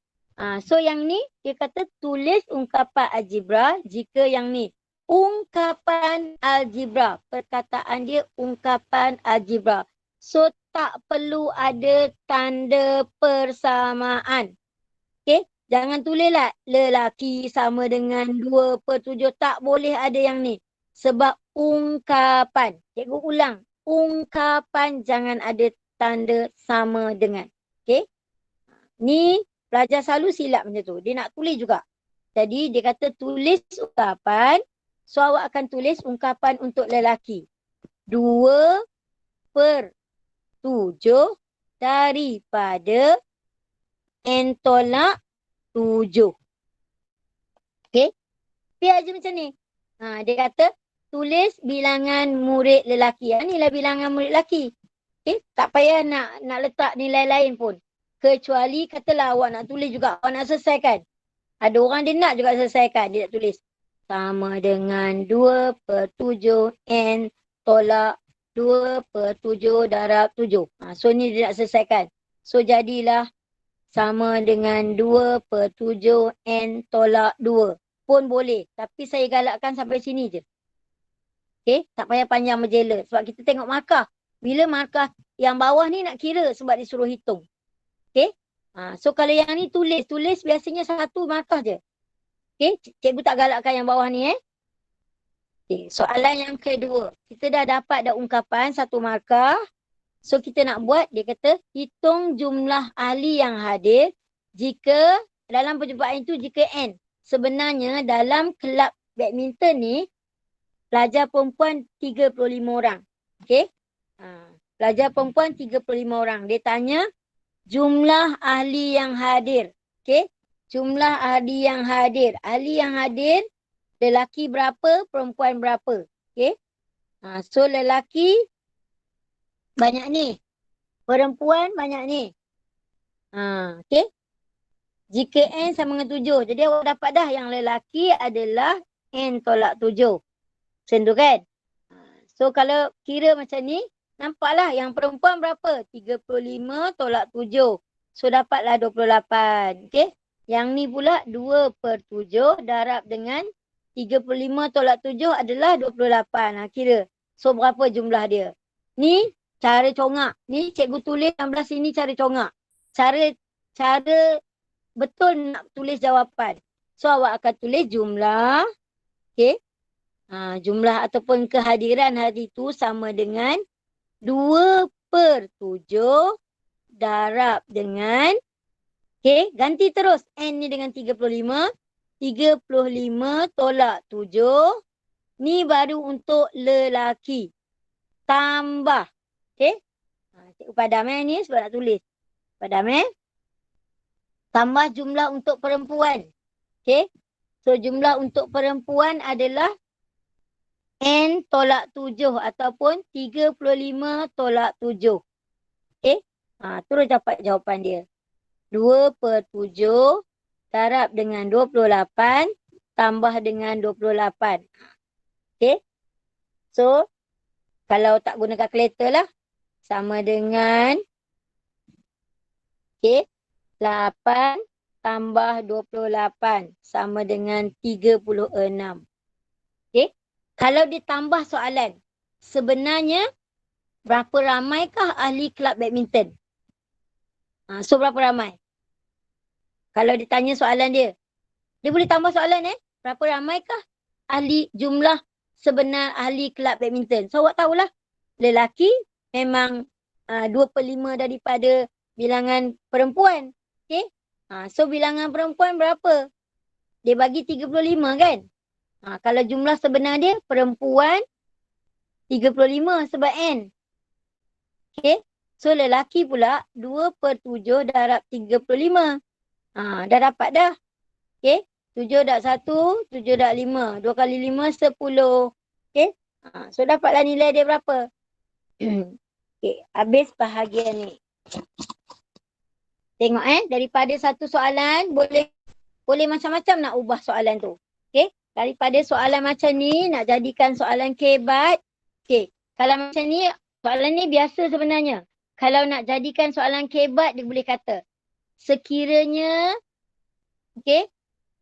So yang ni dia kata tulis ungkapan algebra jika yang ni. Ungkapan algebra. Perkataan dia ungkapan algebra. So tak perlu ada tanda persamaan. Okay. Jangan tulislah lelaki sama dengan 2/7. Tak boleh ada yang ni. Sebab ungkapan. Cikgu ulang. Ungkapan jangan ada tanda sama dengan. Okay. Ni pelajar selalu silap macam tu. Dia nak tulis juga. Jadi dia kata tulis ungkapan. So awak akan tulis ungkapan untuk lelaki. 2/7 daripada N tolak 7. Okay. Biar je macam ni. Dia kata tulis bilangan murid lelaki. Inilah bilangan murid lelaki. Okay. Tak payah nak letak nilai lain pun. Kecuali katalah awak nak tulis juga. Awak nak selesaikan. Ada orang dia nak juga selesaikan. Dia nak tulis. Sama dengan 2/7 N tolak 2/7 darab 7. So ni dia nak selesaikan. So jadilah sama dengan 2/7 N tolak 2. Pun boleh. Tapi saya galakkan sampai sini je. Okay. Tak payah panjang menjela. Sebab kita tengok markah. Bila markah yang bawah ni nak kira sebab disuruh hitung. Okay. So kalau yang ni tulis biasanya 1 markah je. Okay. Cikgu tak galakkan yang bawah ni Okay. Soalan yang kedua. Kita dah dapat ungkapan 1 markah. So kita nak buat, dia kata hitung jumlah ahli yang hadir jika dalam perjumpaan itu jika N sebenarnya dalam kelab badminton ni, pelajar perempuan 35 orang. Okey. Pelajar perempuan 35 orang. Dia tanya jumlah ahli yang hadir. Okey. Jumlah ahli yang hadir. Ahli yang hadir, lelaki berapa, perempuan berapa. Okey. So lelaki banyak ni. Perempuan banyak ni. Okey. Jika N sama dengan 7. Jadi awak dapat dah yang lelaki adalah N tolak 7. Macam tu kan? So kalau kira macam ni, nampaklah yang perempuan berapa? 35 tolak 7. So dapatlah 28. Okey. Yang ni pula 2/7 darab dengan 35 tolak 7 adalah 28. Kira. So berapa jumlah dia? Ni cara congak. Ni cikgu tulis 16 sini cara congak. Cara betul nak tulis jawapan. So awak akan tulis jumlah. Okey. Jumlah ataupun kehadiran hari itu sama dengan 2/7 darab dengan, okey, ganti terus N ni dengan 35. 35 tolak 7. Ni baru untuk lelaki. Tambah. Okey. Cikgu padam ni sebab nak tulis. Padam tambah jumlah untuk perempuan. Okey. So jumlah untuk perempuan adalah N tolak 7 ataupun 35 tolak 7. Okey. Terus dapat jawapan dia. 2/7 darab dengan 28 tambah dengan 28. Okey. So kalau tak guna kalkulator lah. Sama dengan, okey, 8 tambah 28 sama dengan 36. Okey. Kalau ditambah soalan, sebenarnya berapa ramaikah ahli kelab badminton? So berapa ramai? Kalau ditanya soalan dia boleh tambah soalan berapa ramaikah ahli jumlah sebenar ahli kelab badminton? So awak tahulah, lelaki memang 2/5 daripada bilangan perempuan. Okey. So bilangan perempuan berapa? Dia bagi 35 kan? Kalau jumlah sebenar dia perempuan 35 sebab N. Okey. So lelaki pula 2/7 darab 35. Dah dapat dah. Okey. 7 darab 1, 7 darab 5. 2 kali 5, 10. Okey. So dapatlah nilai dia berapa? Okey. Habis bahagian ni. Tengok daripada satu soalan boleh macam-macam nak ubah soalan tu. Okey. Daripada soalan macam ni nak jadikan soalan kebat. Okey. Kalau macam ni, soalan ni biasa sebenarnya. Kalau nak jadikan soalan kebat, dia boleh kata, sekiranya, okey,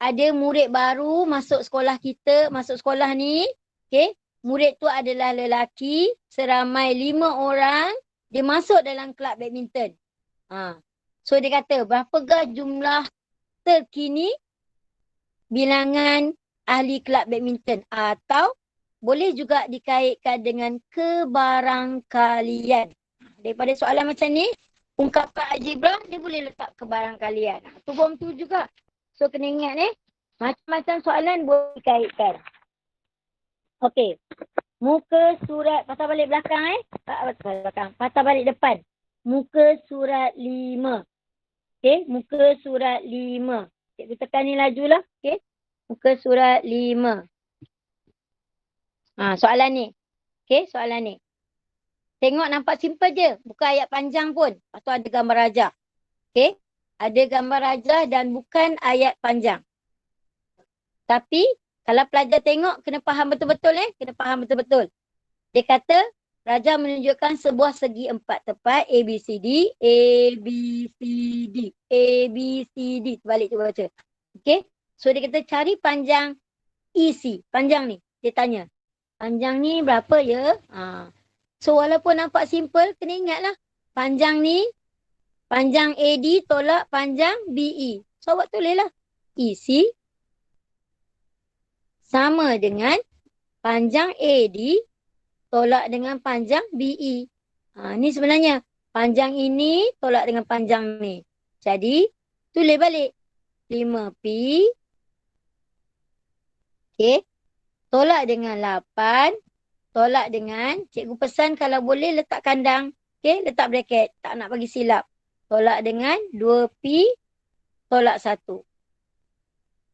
ada murid baru masuk sekolah kita, masuk sekolah ni, okey, murid tu adalah lelaki, seramai 5 orang, dia masuk dalam kelab badminton. So dia kata, berapakah jumlah terkini bilangan ahli kelab badminton? Atau boleh juga dikaitkan dengan kebarangkalian. Daripada soalan macam ni, ungkapan algebra dia boleh letak kebarangkalian. Tu form tu juga. So kena ingat macam-macam soalan boleh dikaitkan. Okey. Muka surat, patah balik belakang patah balik depan. Muka surat 5. Okey, muka surat 5. Cikgu tekan ni lajulah. Okey. Muka surat 5. Soalan ni. Okey, soalan ni. Tengok nampak simple je. Bukan ayat panjang pun. Lepas tu ada gambar rajah. Okey. Ada gambar rajah dan bukan ayat panjang. Tapi kalau pelajar tengok kena faham betul-betul Kena faham betul-betul. Dia kata rajah menunjukkan sebuah segi 4 tepat ABCD. ABCD. ABCD. Terbalik cuba baca. Okey. So dia kata cari panjang EC. Panjang ni. Dia tanya. Panjang ni berapa ya? So walaupun nampak simple, kena ingatlah. Panjang ni, panjang AD tolak panjang BE. So awak tulislah. EC sama dengan panjang AD tolak dengan panjang BE. Ni sebenarnya panjang ini tolak dengan panjang ni. Jadi tulis balik. 5P Okey. Tolak dengan 8. Tolak dengan, cikgu pesan kalau boleh letak kandang. Okey, letak bracket. Tak nak bagi silap. Tolak dengan 2Pi tolak 1.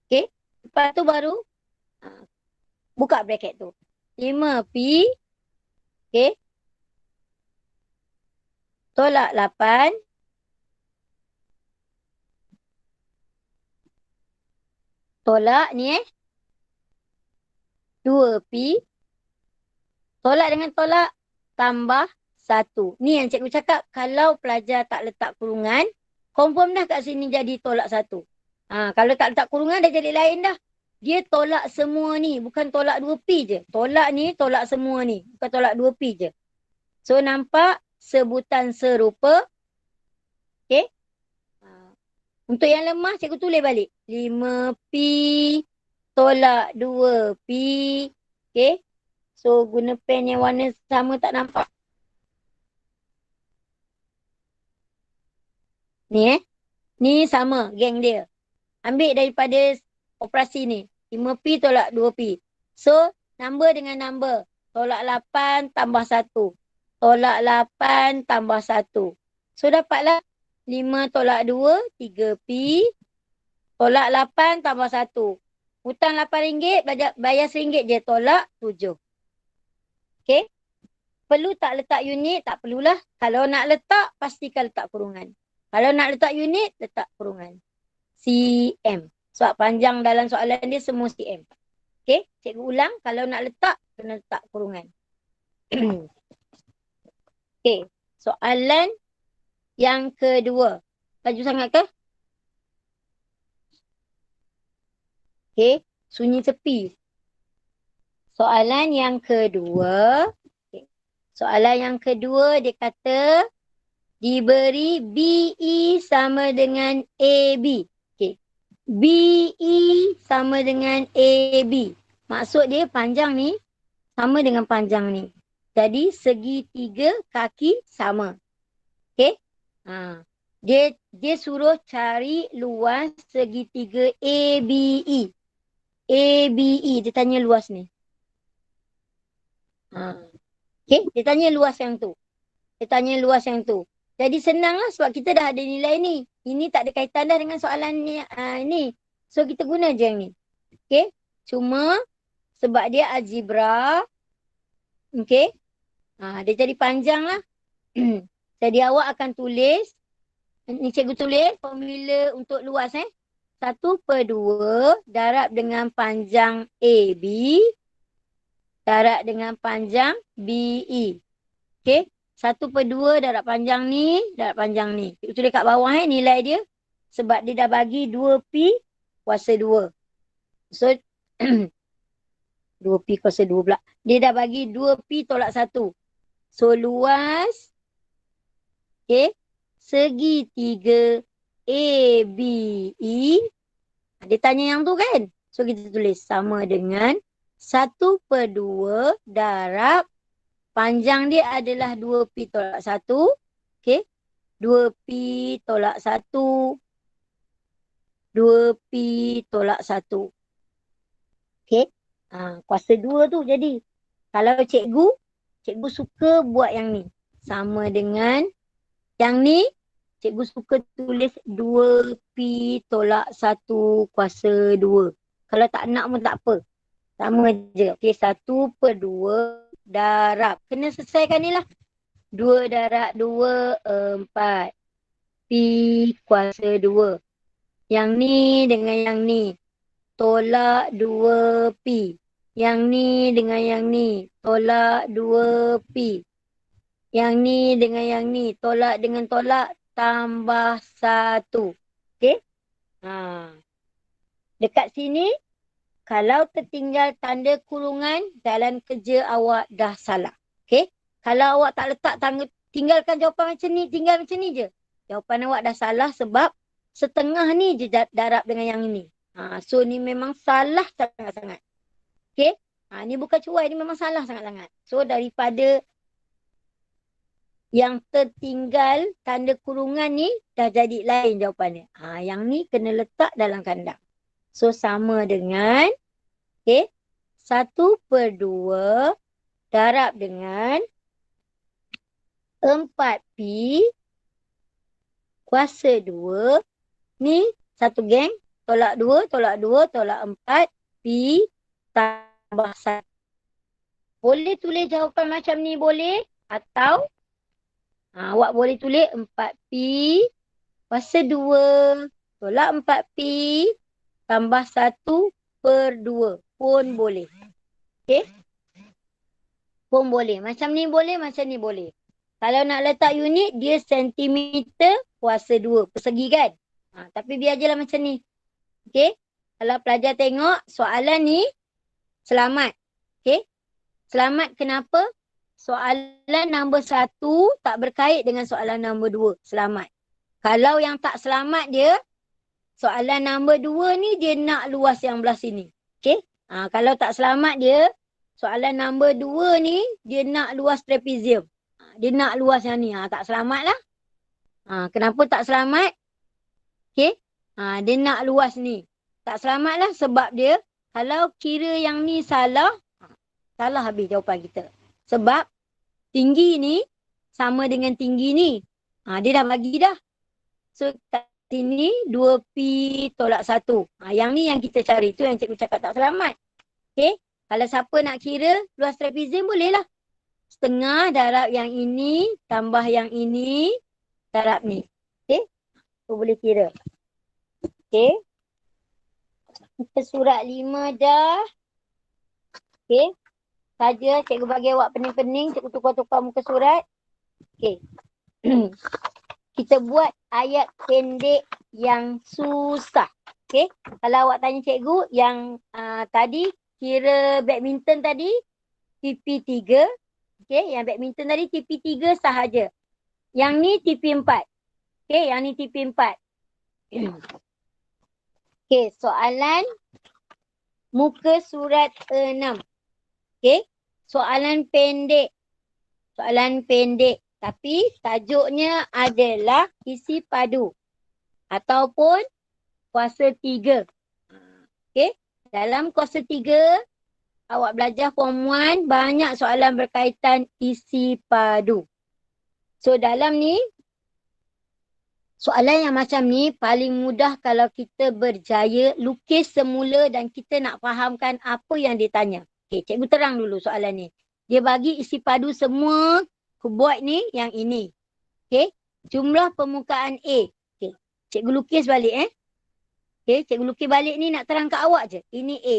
Okey. Lepas tu baru buka bracket tu. 5Pi. Okey. Tolak 8. Tolak ni 2Pi. Tolak dengan tolak tambah 1. Ni yang cikgu cakap kalau pelajar tak letak kurungan, confirm dah kat sini jadi tolak 1. Kalau tak letak kurungan dah jadi lain dah. Dia tolak semua ni, bukan tolak 2Pi je. Tolak ni tolak semua ni, bukan tolak 2Pi je. So nampak sebutan serupa. Okey. Untuk yang lemah cikgu tulis balik. 5Pi tolak 2Pi. Okey. So guna pen yang warna sama tak nampak. Ni Ni sama geng dia. Ambil daripada operasi ni. 5Pi tolak 2Pi. So number dengan number. Tolak 8 tambah 1. Tolak 8 tambah 1. So dapatlah 5 tolak 2, 3Pi. Tolak 8 tambah 1. Hutang RM8, bayar RM1 je. Tolak 7. Okey. Perlu tak letak unit? Tak perlulah. Kalau nak letak, pastikan letak kurungan. Kalau nak letak unit, letak kurungan. CM. Sebab panjang dalam soalan dia semua CM. Okey, cikgu ulang. Kalau nak letak, kena letak kurungan. Okey, soalan yang kedua. Laju sangat ke? Okey, sunyi tepi. Soalan yang kedua. Okay. Soalan yang kedua dia kata diberi BE sama dengan AB. Okey. BE sama dengan AB. Maksud dia panjang ni sama dengan panjang ni. Jadi segitiga kaki sama. Okey? Dia suruh cari luas segitiga ABE. ABE dia tanya luas ni. Okey, dia tanya luas yang tu. Dia tanya luas yang tu. Jadi senanglah sebab kita dah ada nilai ni. Ini tak ada kaitan dah dengan soalan ni. So kita guna je yang ni. Okey? Cuma sebab dia algebra. Okey? Dia jadi panjang lah. Jadi awak akan tulis. Ni cikgu tulis formula untuk luas 1/2 darab dengan panjang AB. Darab dengan panjang BE. Okey? 1/2 darab panjang ni, darab panjang ni. Cikgu tulis kat bawah nilai dia. Sebab dia dah bagi 2Pi kuasa 2. So, 2Pi kuasa 2 pula. Dia dah bagi 2Pi tolak 1. So, luas. Okay. Segitiga ABE. Dia tanya yang tu kan? So, kita tulis sama dengan 1/2 darab panjang dia adalah 2Pi tolak 1. Okay. 2Pi tolak 1. 2Pi tolak 1. Okay. Kuasa 2 tu jadi. Kalau cikgu suka buat yang ni. Sama dengan yang ni, cikgu suka tulis 2Pi tolak 1 kuasa 2. Kalau tak nak pun tak apa. Sama je. Okay, 1/2 darab. Kena selesaikan ni lah. 2 darab 2, 4. Pi kuasa 2. Yang ni dengan yang ni. Tolak 2Pi. Yang ni dengan yang ni. Tolak 2Pi. Yang ni dengan yang ni. Tolak dengan tolak tambah 1. Okay. Dekat sini. Kalau tertinggal tanda kurungan, jalan kerja awak dah salah. Okay. Kalau awak tak letak tinggalkan jawapan macam ni, tinggal macam ni je. Jawapan awak dah salah sebab setengah ni je darab dengan yang ni. So ni memang salah sangat-sangat. Okay. Ni bukan cuai, ni memang salah sangat-sangat. So daripada yang tertinggal tanda kurungan ni dah jadi lain jawapannya. Yang ni kena letak dalam kandang. So sama dengan Okey. 1/2 darab dengan 4P kuasa 2. Ni satu geng. Tolak 2, tolak 2, tolak 4. P tambah 1. Boleh tulis jawapan macam ni boleh? Atau awak boleh tulis 4P kuasa 2 tolak 4P tambah 1/2 pun boleh. Okey? Pun boleh. Macam ni boleh, macam ni boleh. Kalau nak letak unit, dia sentimeter kuasa 2. Persegi kan? Tapi biar je lah macam ni. Okey? Kalau pelajar tengok soalan ni, selamat. Okey? Selamat kenapa? Soalan nombor 1 tak berkait dengan soalan nombor 2. Selamat. Kalau yang tak selamat dia, soalan nombor 2 ni dia nak luas yang belah sini. Okey? Kalau tak selamat dia, soalan nombor 2 ni dia nak luas trapezium. Dia nak luas yang ni. Tak selamat lah. Kenapa tak selamat? Okey? Dia nak luas ni. Tak selamat lah sebab dia, kalau kira yang ni salah, salah habis jawapan kita. Sebab tinggi ni sama dengan tinggi ni. Dia dah bagi dah. So kat sini 2P tolak 1. Yang ni yang kita cari. Tu yang cikgu cakap tak selamat. Okey. Kalau siapa nak kira luas trapezium boleh lah. Setengah darab yang ini tambah yang ini darab ni. Okey. So boleh kira. Okey. Kita surat 5 dah. Okey. Saja cikgu bagi awak pening-pening. Cikgu tukar-tukar muka surat. Okey. Kita buat ayat pendek yang susah. Okey. Kalau awak tanya cikgu yang tadi kira badminton tadi TP3. Okey. Yang badminton tadi TP3 sahaja. Yang ni TP4. Okey. Yang ni TP4. Okey. Soalan muka surat 6. Okey. Soalan pendek. Soalan pendek. Tapi tajuknya adalah isi padu. Ataupun kuasa 3. Okey. Dalam kuasa 3, awak belajar form 1, banyak soalan berkaitan isi padu. So dalam ni, soalan yang macam ni paling mudah kalau kita berjaya lukis semula dan kita nak fahamkan apa yang dia tanya. Okey, cikgu terang dulu soalan ni. Dia bagi isi padu semua kubuat ni yang ini. Okey, jumlah permukaan A. Okey, cikgu lukis balik Okey, cikgu lukis balik ni nak terang kat awak je. Ini A.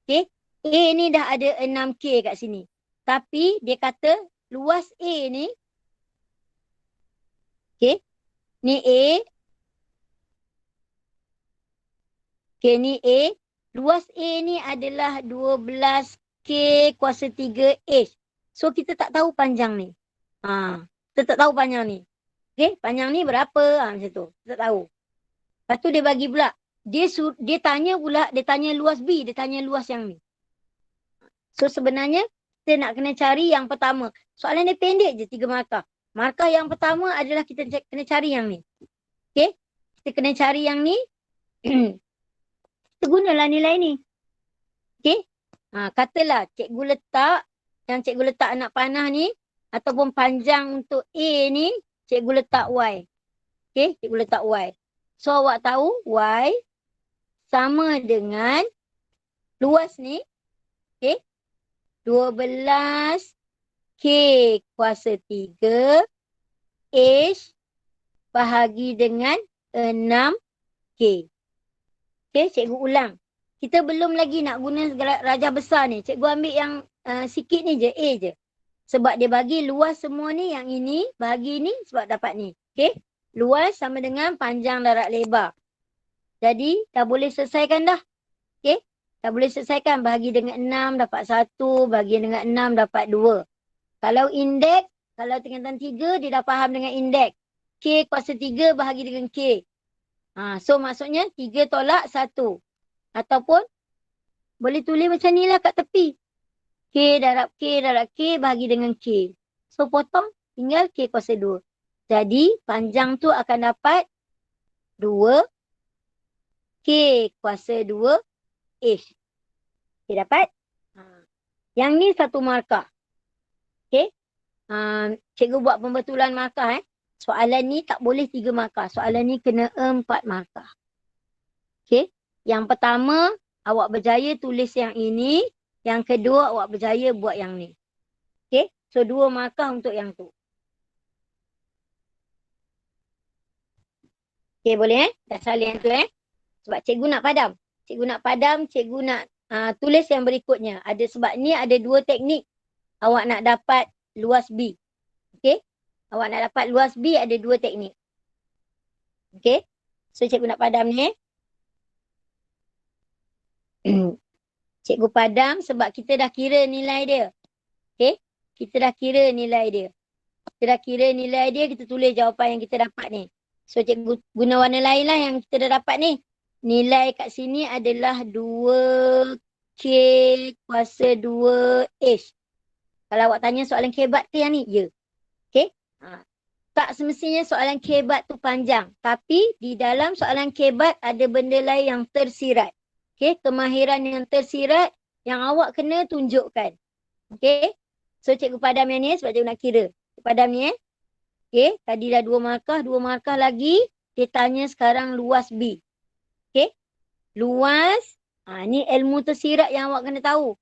Okey, A ni dah ada 6K kat sini. Tapi dia kata luas A ni, okey, ni A. Okey, ni A. Luas A ni adalah 12K kuasa 3H. So, kita tak tahu panjang ni. Kita tak tahu panjang ni. Okey, panjang ni berapa? Macam tu. Kita tak tahu. Lepas tu dia bagi pula. Dia tanya pula, dia tanya luas B. Dia tanya luas yang ni. So, sebenarnya kita nak kena cari yang pertama. Soalan dia pendek je, 3 markah. Markah yang pertama adalah kita kena cari yang ni. Okey? Kita kena cari yang ni. Kita gunalah nilai ni. Okey? Katalah cikgu letak, yang cikgu letak anak panah ni, ataupun panjang untuk A ni, cikgu letak Y. Okey? Cikgu letak Y. So, awak tahu Y sama dengan luas ni. Okey? 12K kuasa 3 H bahagi dengan 6K. Okey, cikgu ulang. Kita belum lagi nak guna rajah besar ni. Cikgu ambil yang sikit ni je, A je. Sebab dia bagi luas semua ni, yang ini, bahagi ni sebab dapat ni. Okey, luas sama dengan panjang darab lebar. Jadi, dah boleh selesaikan dah. Okey, dah boleh selesaikan. Bahagi dengan 6 dapat 1, bahagi dengan 6 dapat 2. Kalau indeks, kalau tingkatan 3, dia dah faham dengan indeks. K kuasa 3 bahagi dengan K. So maksudnya 3 tolak 1. Ataupun boleh tulis macam ni lah kat tepi. K darab K bahagi dengan K. So potong tinggal K kuasa 2. Jadi panjang tu akan dapat 2 K kuasa 2 H. Okay, dapat? Ha. Yang ni satu markah. Okay. Cikgu buat pembetulan markah. Soalan ni tak boleh 3 markah. Soalan ni kena 4 markah. Okay. Yang pertama, awak berjaya tulis yang ini. Yang kedua, awak berjaya buat yang ni. Okay. So, 2 markah untuk yang tu. Okay, boleh Dah salin yang tu Sebab cikgu nak padam. Cikgu nak padam, cikgu nak tulis yang berikutnya. Sebab ni ada 2 teknik. Awak nak dapat luas B. Okay. Awak nak dapat luas B ada 2 teknik. Okay. So, cikgu nak padam ni. Cikgu padam sebab kita dah kira nilai dia. Okay. Kita dah kira nilai dia. Kita dah kira nilai dia, kita tulis jawapan yang kita dapat ni. So, cikgu guna warna lain lah yang kita dah dapat ni. Nilai kat sini adalah 2K kuasa 2H. Kalau awak tanya soalan kebat ke yang ni? Ya. Okay. Tak semestinya soalan kebat tu panjang. Tapi di dalam soalan kebat ada benda lain yang tersirat. Okay. Kemahiran yang tersirat yang awak kena tunjukkan. Okay. So, cikgu padam yang ni sebab cikgu nak kira. Cikgu padam ni Okay. Tadi dah 2 markah. 2 markah lagi. Dia tanya sekarang luas B. Okay. Luas. Ni ilmu tersirat yang awak kena tahu.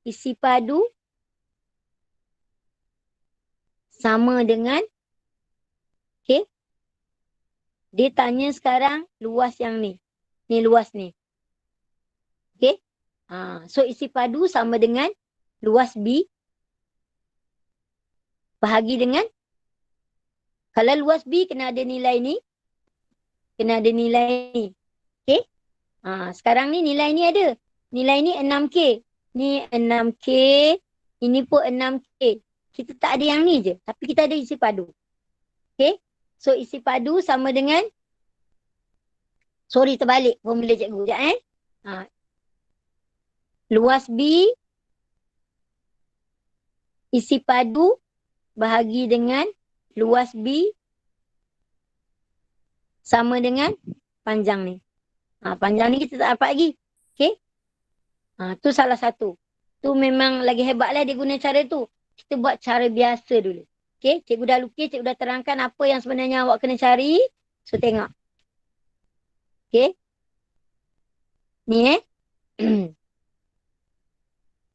Isi padu sama dengan okay. Dia tanya sekarang luas yang ni. Ni luas ni. Okay. So isi padu sama dengan luas B. Bahagi dengan. Kalau luas B kena ada nilai ni. Kena ada nilai ni. Okay. Sekarang ni nilai ni ada. Nilai ni 6K. Ni 6K. Ini pun 6K. Kita tak ada yang ni je. Tapi kita ada isi padu. Okay. So isi padu sama dengan. Sorry terbalik formula cikgu. Sekejap Luas B. Isi padu. Bahagi dengan. Luas B. Sama dengan. Panjang ni. Panjang ni kita tak dapat lagi. Okay. Tu salah satu. Tu memang lagi hebat lah dia guna cara tu. Kita buat cara biasa dulu. Okay. Cikgu dah lukis. Cikgu dah terangkan apa yang sebenarnya awak kena cari. So tengok. Okay. Ni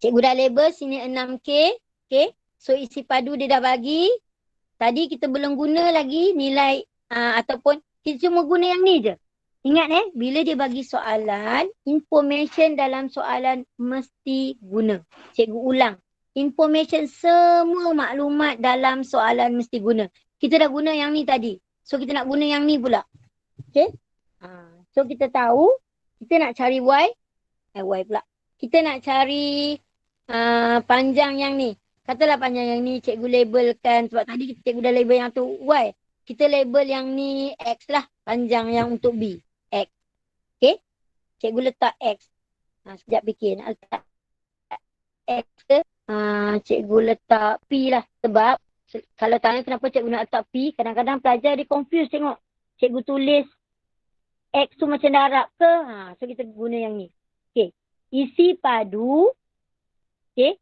Cikgu dah label sini 6K. Okay. So isi padu dia dah bagi. Tadi kita belum guna lagi nilai. Ataupun kita cuma guna yang ni je. Ingat bila dia bagi soalan, information dalam soalan mesti guna. Cikgu ulang. Information semua maklumat dalam soalan mesti guna. Kita dah guna yang ni tadi. So kita nak guna yang ni pula. Okay. So kita tahu, kita nak cari Y. Y pula. Kita nak cari panjang yang ni. Katalah panjang yang ni cikgu labelkan. Sebab tadi cikgu dah label yang tu Y. Kita label yang ni X lah. Panjang yang untuk B. X. Okay. Cikgu letak X. Sekejap fikir. Nak letak X ke? Cikgu letak P lah. Sebab kalau tanya kenapa cikgu nak letak P, kadang-kadang pelajar dia confuse tengok. Cikgu tulis X tu macam darab ke? So kita guna yang ni. Okay. Isi padu. Okay.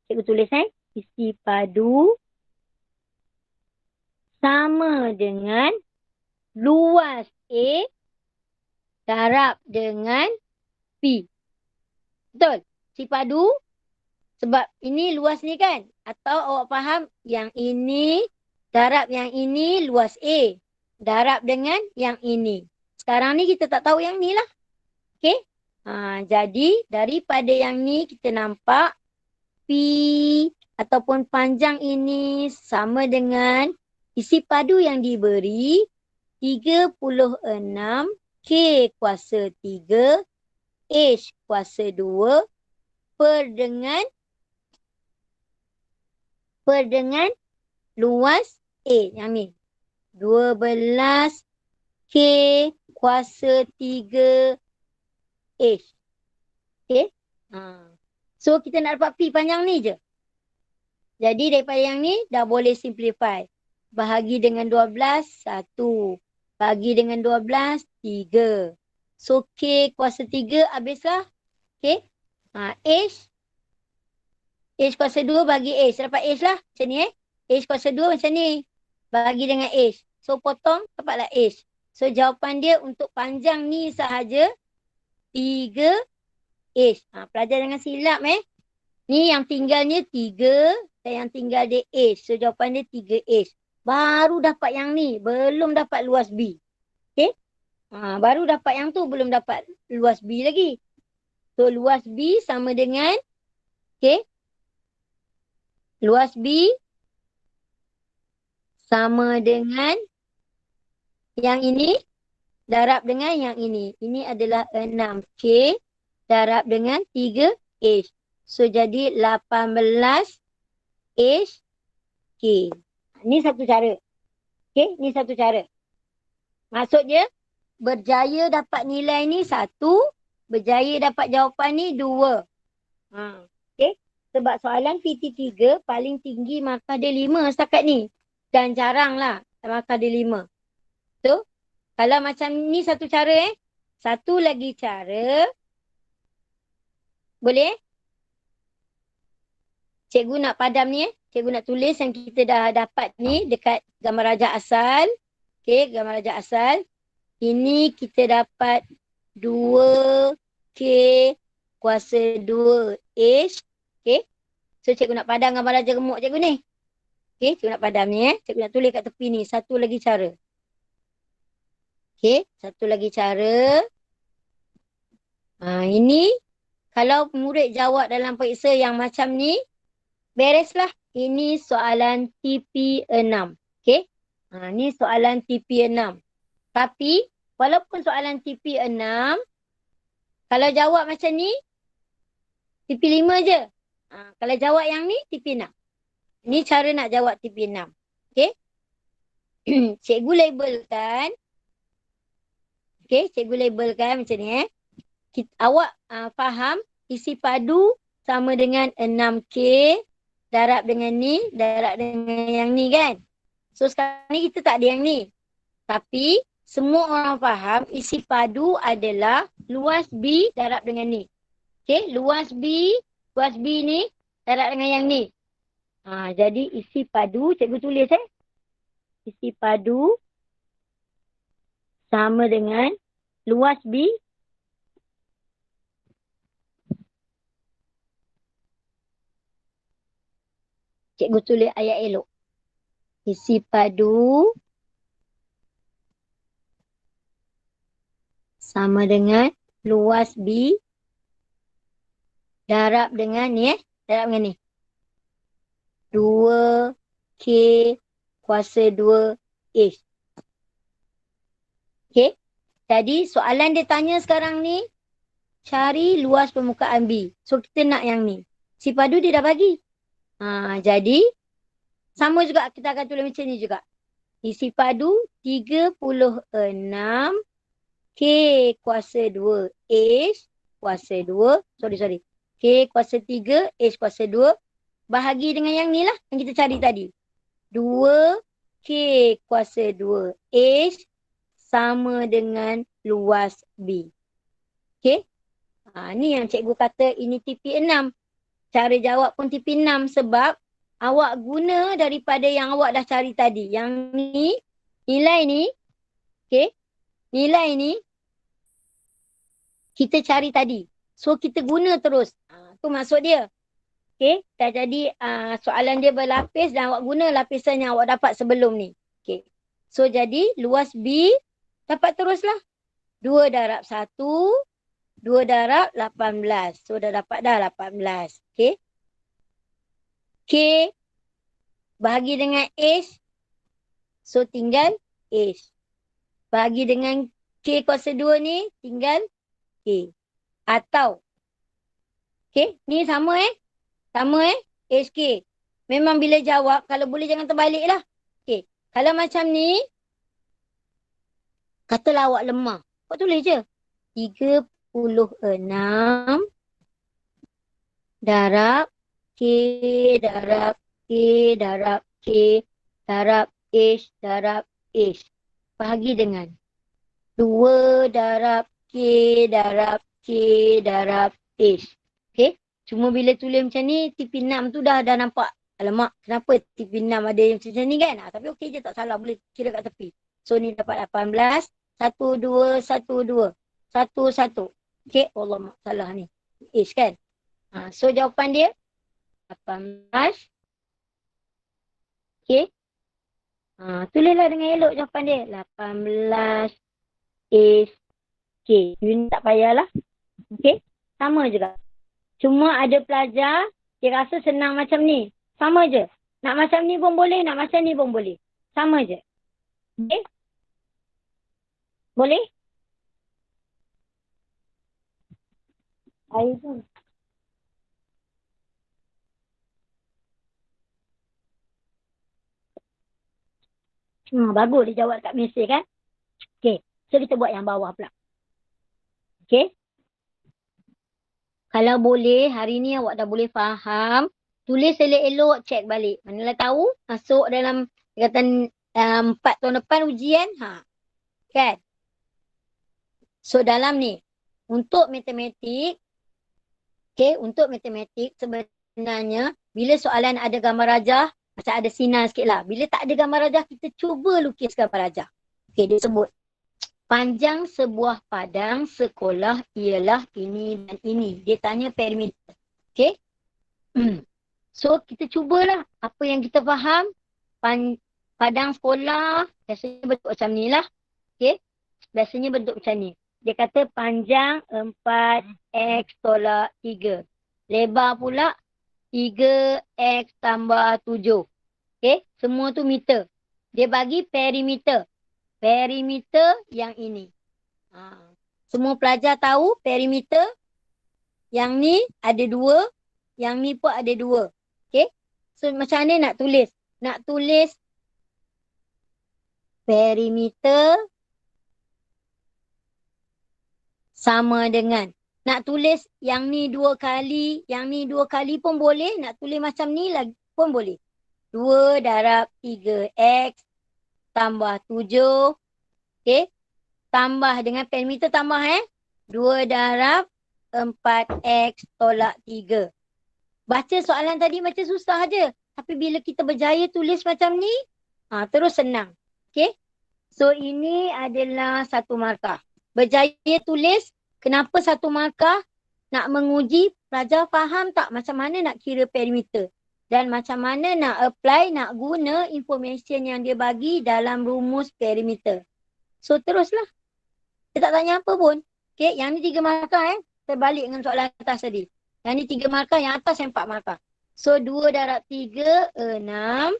Cikgu tulis isi padu sama dengan luas A darab dengan P. Betul? Isi padu sebab ini luas ni kan? Atau awak faham yang ini darab yang ini luas A. Darab dengan yang ini. Sekarang ni kita tak tahu yang ni lah. Okay? Jadi daripada yang ni kita nampak P ataupun panjang ini sama dengan isi padu yang diberi 36 K kuasa 3 H kuasa 2 per dengan luas A yang ni. 12 K kuasa 3 H. Okay. So kita nak dapat P panjang ni je. Jadi daripada yang ni dah boleh simplify. Bahagi dengan 12, 1. Bagi dengan 12, 3. So K kuasa 3 habislah. Okay. H. H kuasa 2 bagi H. Dapat H lah. Macam ni H kuasa 2 macam ni. Bagi dengan H. So potong dapatlah H. So jawapan dia untuk panjang ni sahaja 3 H. Pelajar jangan silap Ni yang tinggalnya 3 dan yang tinggal dia H. So jawapan dia 3 H. Baru dapat yang ni. Belum dapat luas B. Okay. Baru dapat yang tu. Belum dapat luas B lagi. So luas B sama dengan. Okay. Luas B sama dengan yang ini darab dengan yang ini. Ini adalah 6K darab dengan 3H. So jadi 18HK. Ini satu cara. Okay, ini satu cara. Maksudnya berjaya dapat nilai ni 1, berjaya dapat jawapan ni 2. Okay. Sebab soalan PT3 paling tinggi markah dia 5 setakat ni. Dan jarang lah markah dia 5. So, kalau macam ni satu cara Satu lagi cara. Boleh? Cikgu nak padam ni Cikgu nak tulis yang kita dah dapat ni dekat gambar rajak asal. Okay, gambar rajak asal. Ini kita dapat 2K kuasa 2H. Okay. So cikgu nak padam gambar rajak gemuk cikgu ni. Okay, cikgu nak padam ni Cikgu nak tulis kat tepi ni. Satu lagi cara. Okay, satu lagi cara. Ini kalau murid jawab dalam periksa yang macam ni, bereslah. Ini soalan TP6. Okay. Ni soalan TP6. Tapi, walaupun soalan TP6, kalau jawab macam ni, TP5 je. Kalau jawab yang ni, TP6. Ni cara nak jawab TP6. Okay. Cikgu labelkan. Okay, cikgu labelkan macam ni awak faham isi padu sama dengan 6K darab dengan ni, darab dengan yang ni kan. So sekarang ni kita tak ada yang ni. Tapi semua orang faham isi padu adalah luas B darab dengan ni. Okay, luas B ni darab dengan yang ni. Jadi isi padu, cikgu tulis isi padu sama dengan luas B cikgu tulis ayat elok. Isi padu sama dengan luas B darab dengan ni darab dengan ni. 2K kuasa 2H. Okay. Jadi soalan dia tanya sekarang ni, cari luas permukaan B. So kita nak yang ni. Si padu dia dah bagi. Jadi sama juga kita akan tulis macam ni juga. Isi padu 36 K kuasa 2 H kuasa 2. Sorry. K kuasa 3 H kuasa 2. Bahagi dengan yang ni lah yang kita cari tadi. 2K kuasa 2 H sama dengan luas B. Okay. Ni yang cikgu kata ini TP6. Cara jawab pun TP6 sebab awak guna daripada yang awak dah cari tadi. Yang ni, nilai ni, okay, nilai ni kita cari tadi. So kita guna terus. Tu maksud dia. Okay, dah jadi soalan dia berlapis dan awak guna lapisan yang awak dapat sebelum ni. Okay. So jadi luas B dapat teruslah. 2 darab 1, 2 darab 18. So dah dapat dah 18. Okay. K bahagi dengan H. So tinggal H. Bahagi dengan K kuasa 2 ni tinggal K. Atau. Okay. Ni sama Sama HK. Memang bila jawab, kalau boleh jangan terbalik lah. Okay. Kalau macam ni, katalah awak lemah. Awak tulis je. 36 darab K darab K darab K darab H darab H. Bahagi dengan 2 darab K darab K darab H. Okay. Cuma bila tulis macam ni, TP6 tu dah nampak. Alamak, kenapa TP6 ada yang macam ni kan? Tapi okey je, tak salah. Boleh kira kat tepi. So ni dapat 18. 1, 2, 1, 2. 1, 1. Okay. Allah, salah ni. H kan? So jawapan dia 18. Okay. Tulislah dengan elok jawapan dia. 18 H K. You tak payahlah. Okay. Sama juga. Cuma ada pelajar, dia rasa senang macam ni. Sama je. Nak macam ni pun boleh, nak macam ni pun boleh. Sama je. Okay? Boleh? Air tu. Bagus dia jawab kat mesej kan? Okay. So kita buat yang bawah pula. Okay? Kalau boleh, hari ni awak dah boleh faham. Tulis elok-elok, check balik. Manalah tahu, masuk dalam kata 4 tahun depan ujian. Kan? So dalam ni, untuk matematik, okay, untuk matematik sebenarnya, bila soalan ada gambar rajah, macam ada sinar sikit lah. Bila tak ada gambar rajah, kita cuba lukis gambar rajah. Okay, dia sebut. Panjang sebuah padang sekolah ialah ini dan ini. Dia tanya perimeter. Okay. So, kita cubalah apa yang kita faham. Padang sekolah, biasanya bentuk macam ni lah. Okay. Biasanya bentuk macam ni. Dia kata panjang 4x tolak 3. Lebar pula 3x tambah 7. Okay. Semua tu meter. Dia bagi perimeter. Perimeter yang ini. Semua pelajar tahu perimeter. Yang ni ada 2. Yang ni pun ada 2. Okay. So macam mana nak tulis? Nak tulis perimeter sama dengan. Nak tulis yang ni 2 kali. Yang ni 2 kali pun boleh. Nak tulis macam ni lagi pun boleh. 2 darab 3x tambah 7. Okay. Tambah dengan perimeter tambah 2 darab 4x tolak 3. Baca soalan tadi macam susah je. Tapi bila kita berjaya tulis macam ni, terus senang. Okay. So ini adalah 1 markah. Berjaya tulis, kenapa 1 markah? Nak menguji pelajar faham tak macam mana nak kira perimeter. Dan macam mana nak apply, nak guna information yang dia bagi dalam rumus perimeter. So teruslah. Dia tak tanya apa pun. Okay, yang ni 3 markah Terbalik dengan soalan atas tadi. Yang ni 3 markah, yang atas yang 4 markah. So 2 darab 3, 6.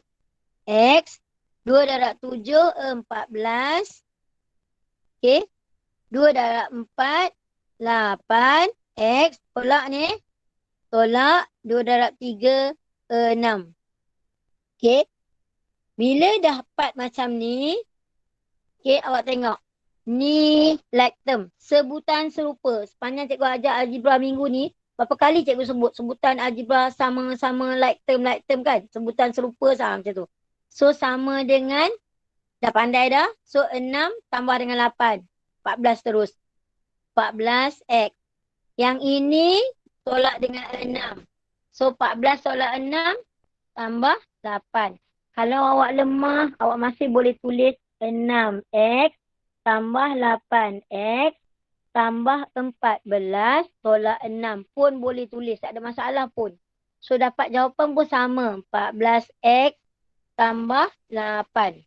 X. 2 darab 7, 14. Okay. 2 darab 4, 8. X. Tolak ni. Tolak 2 darab 3, 6. Okay. Bila dapat macam ni, okay, awak tengok. Ni like term. Sebutan serupa. Sepanjang cikgu ajar algebra minggu ni, berapa kali cikgu sebut sebutan algebra sama-sama like term kan? Sebutan serupa sama macam tu. So sama dengan, dah pandai dah. So 6 tambah dengan 8. 14 terus. 14x. Yang ini tolak dengan 6. So 14 tolak 6 tambah 8. Kalau awak lemah, awak masih boleh tulis 6x tambah 8x tambah 14 tolak 6 pun boleh tulis. Tak ada masalah pun. So dapat jawapan pun sama. 14x tambah 8.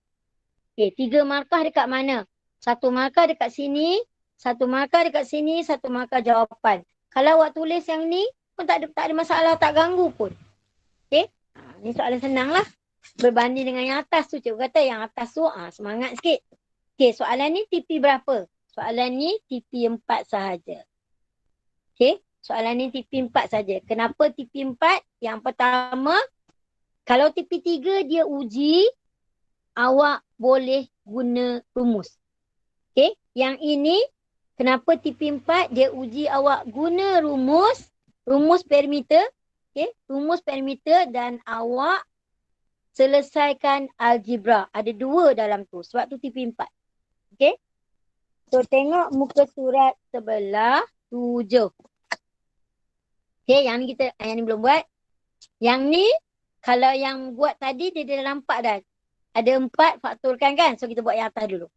Okay, 3 markah dekat mana? 1 markah dekat sini. 1 markah dekat sini. 1 markah jawapan. Kalau awak tulis yang ni pun tak ada masalah. Tak ganggu pun. Okay. Ni soalan senang lah. Berbanding dengan yang atas tu. Cikgu kata yang atas tu semangat sikit. Okay, soalan ni TP berapa? Soalan ni TP 4 sahaja. Okay, soalan ni TP 4 saja. Kenapa TP 4? Yang pertama, kalau TP 3 dia uji, awak boleh guna rumus. Okay, yang ini, kenapa TP 4? Dia uji awak guna rumus perimeter. Okay, rumus perimeter dan awak selesaikan algebra. Ada 2 dalam tu. Sebab tu TP 4. Okay. So tengok muka surat sebelah 7. Okay, yang ni belum buat. Yang ni, kalau yang buat tadi, dia dah nampak dah. Ada 4, faktorkan kan? So, kita buat yang atas dulu.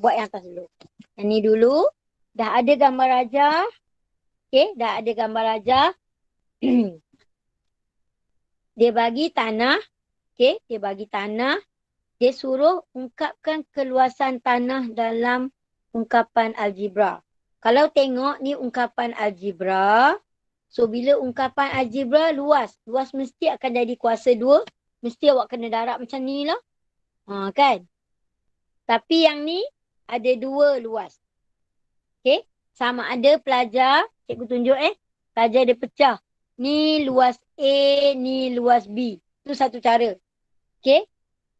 Buat yang atas dulu. Yang ni dulu. Dah ada gambar rajah. Okay, dah ada gambar rajah. Dia bagi tanah. Okay, dia bagi tanah. Dia suruh ungkapkan keluasan tanah dalam ungkapan algebra. Kalau tengok ni ungkapan algebra. So, bila ungkapan algebra luas. Luas mesti akan jadi kuasa 2. Mesti awak kena darab macam ni lah. Kan? Tapi yang ni ada 2 luas. Okay? Sama ada pelajar. Cikgu tunjuk Pelajar dia pecah. Ni luas A, ni luas B. Itu satu cara. Okay?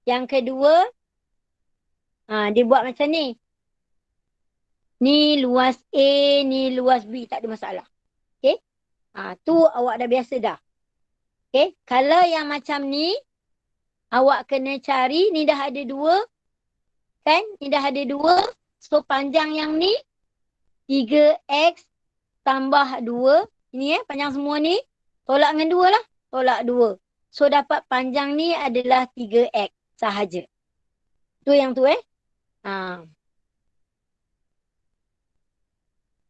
Yang kedua. Dia buat macam ni. Ni luas A, ni luas B. Tak ada masalah. Okay? Tu awak dah biasa dah. Okay? Kalau yang macam ni, awak kena cari. Ni dah ada 2. Kan? Ni dah ada 2. So, panjang yang ni, 3x tambah 2. Ini panjang semua ni. Tolak dengan 2 lah. Tolak 2. So, dapat panjang ni adalah 3x sahaja. Tu yang tu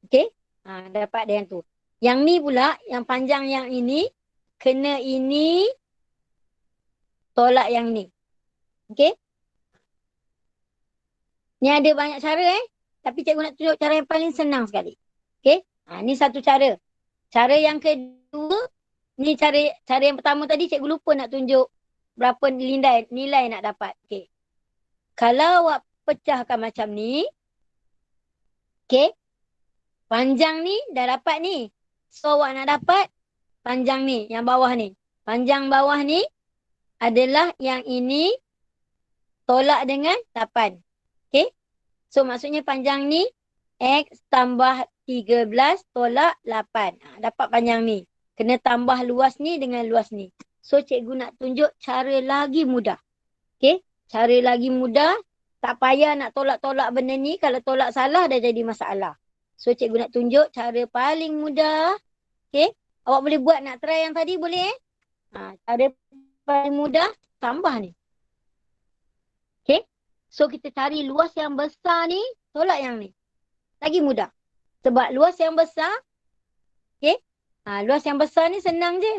Okay. Dapat dia yang tu. Yang ni pula, yang panjang yang ini, kena ini, tolak yang ni. Okay. Ni ada banyak cara Tapi cikgu nak tunjuk cara yang paling senang sekali. Okay. Ni satu cara. Cara yang kedua, ni cara yang pertama tadi cikgu lupa nak tunjuk berapa nilai nak dapat. Okay. Kalau awak pecahkan macam ni, okay, panjang ni dah dapat ni. So, awak nak dapat panjang ni, yang bawah ni. Panjang bawah ni adalah yang ini tolak dengan 8. Okay. So, maksudnya panjang ni X tambah 13 tolak 8. Dapat panjang ni. Kena tambah luas ni dengan luas ni. So, cikgu nak tunjuk cara lagi mudah. Okay. Cara lagi mudah. Tak payah nak tolak-tolak benda ni. Kalau tolak salah dah jadi masalah. So, cikgu nak tunjuk cara paling mudah. Okay. Awak boleh buat nak try yang tadi boleh cara paling mudah tambah ni. Okay. So, kita cari luas yang besar ni. Tolak yang ni. Lagi mudah. Sebab luas yang besar. Okay. Luas yang besar ni senang je.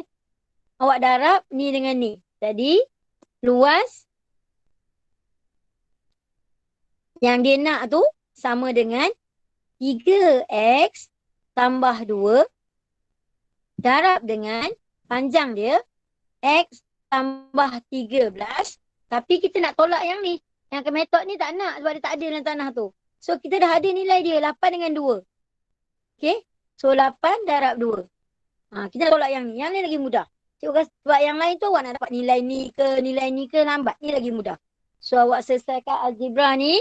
Awak darab ni dengan ni. Jadi, luas yang dia nak tu sama dengan 3x tambah 2 darab dengan panjang dia x tambah 13. Tapi kita nak tolak yang ni. Yang ke metod ni tak nak sebab dia tak ada dalam tanah tu. So, kita dah ada nilai dia 8 dengan 2. Okay. So, 8 darab 2. Kita tolak yang ni. Yang ni lagi mudah. Sebab yang lain tu awak nak dapat nilai ni ke lambat. Ni lagi mudah. So, awak selesaikan algebra ni.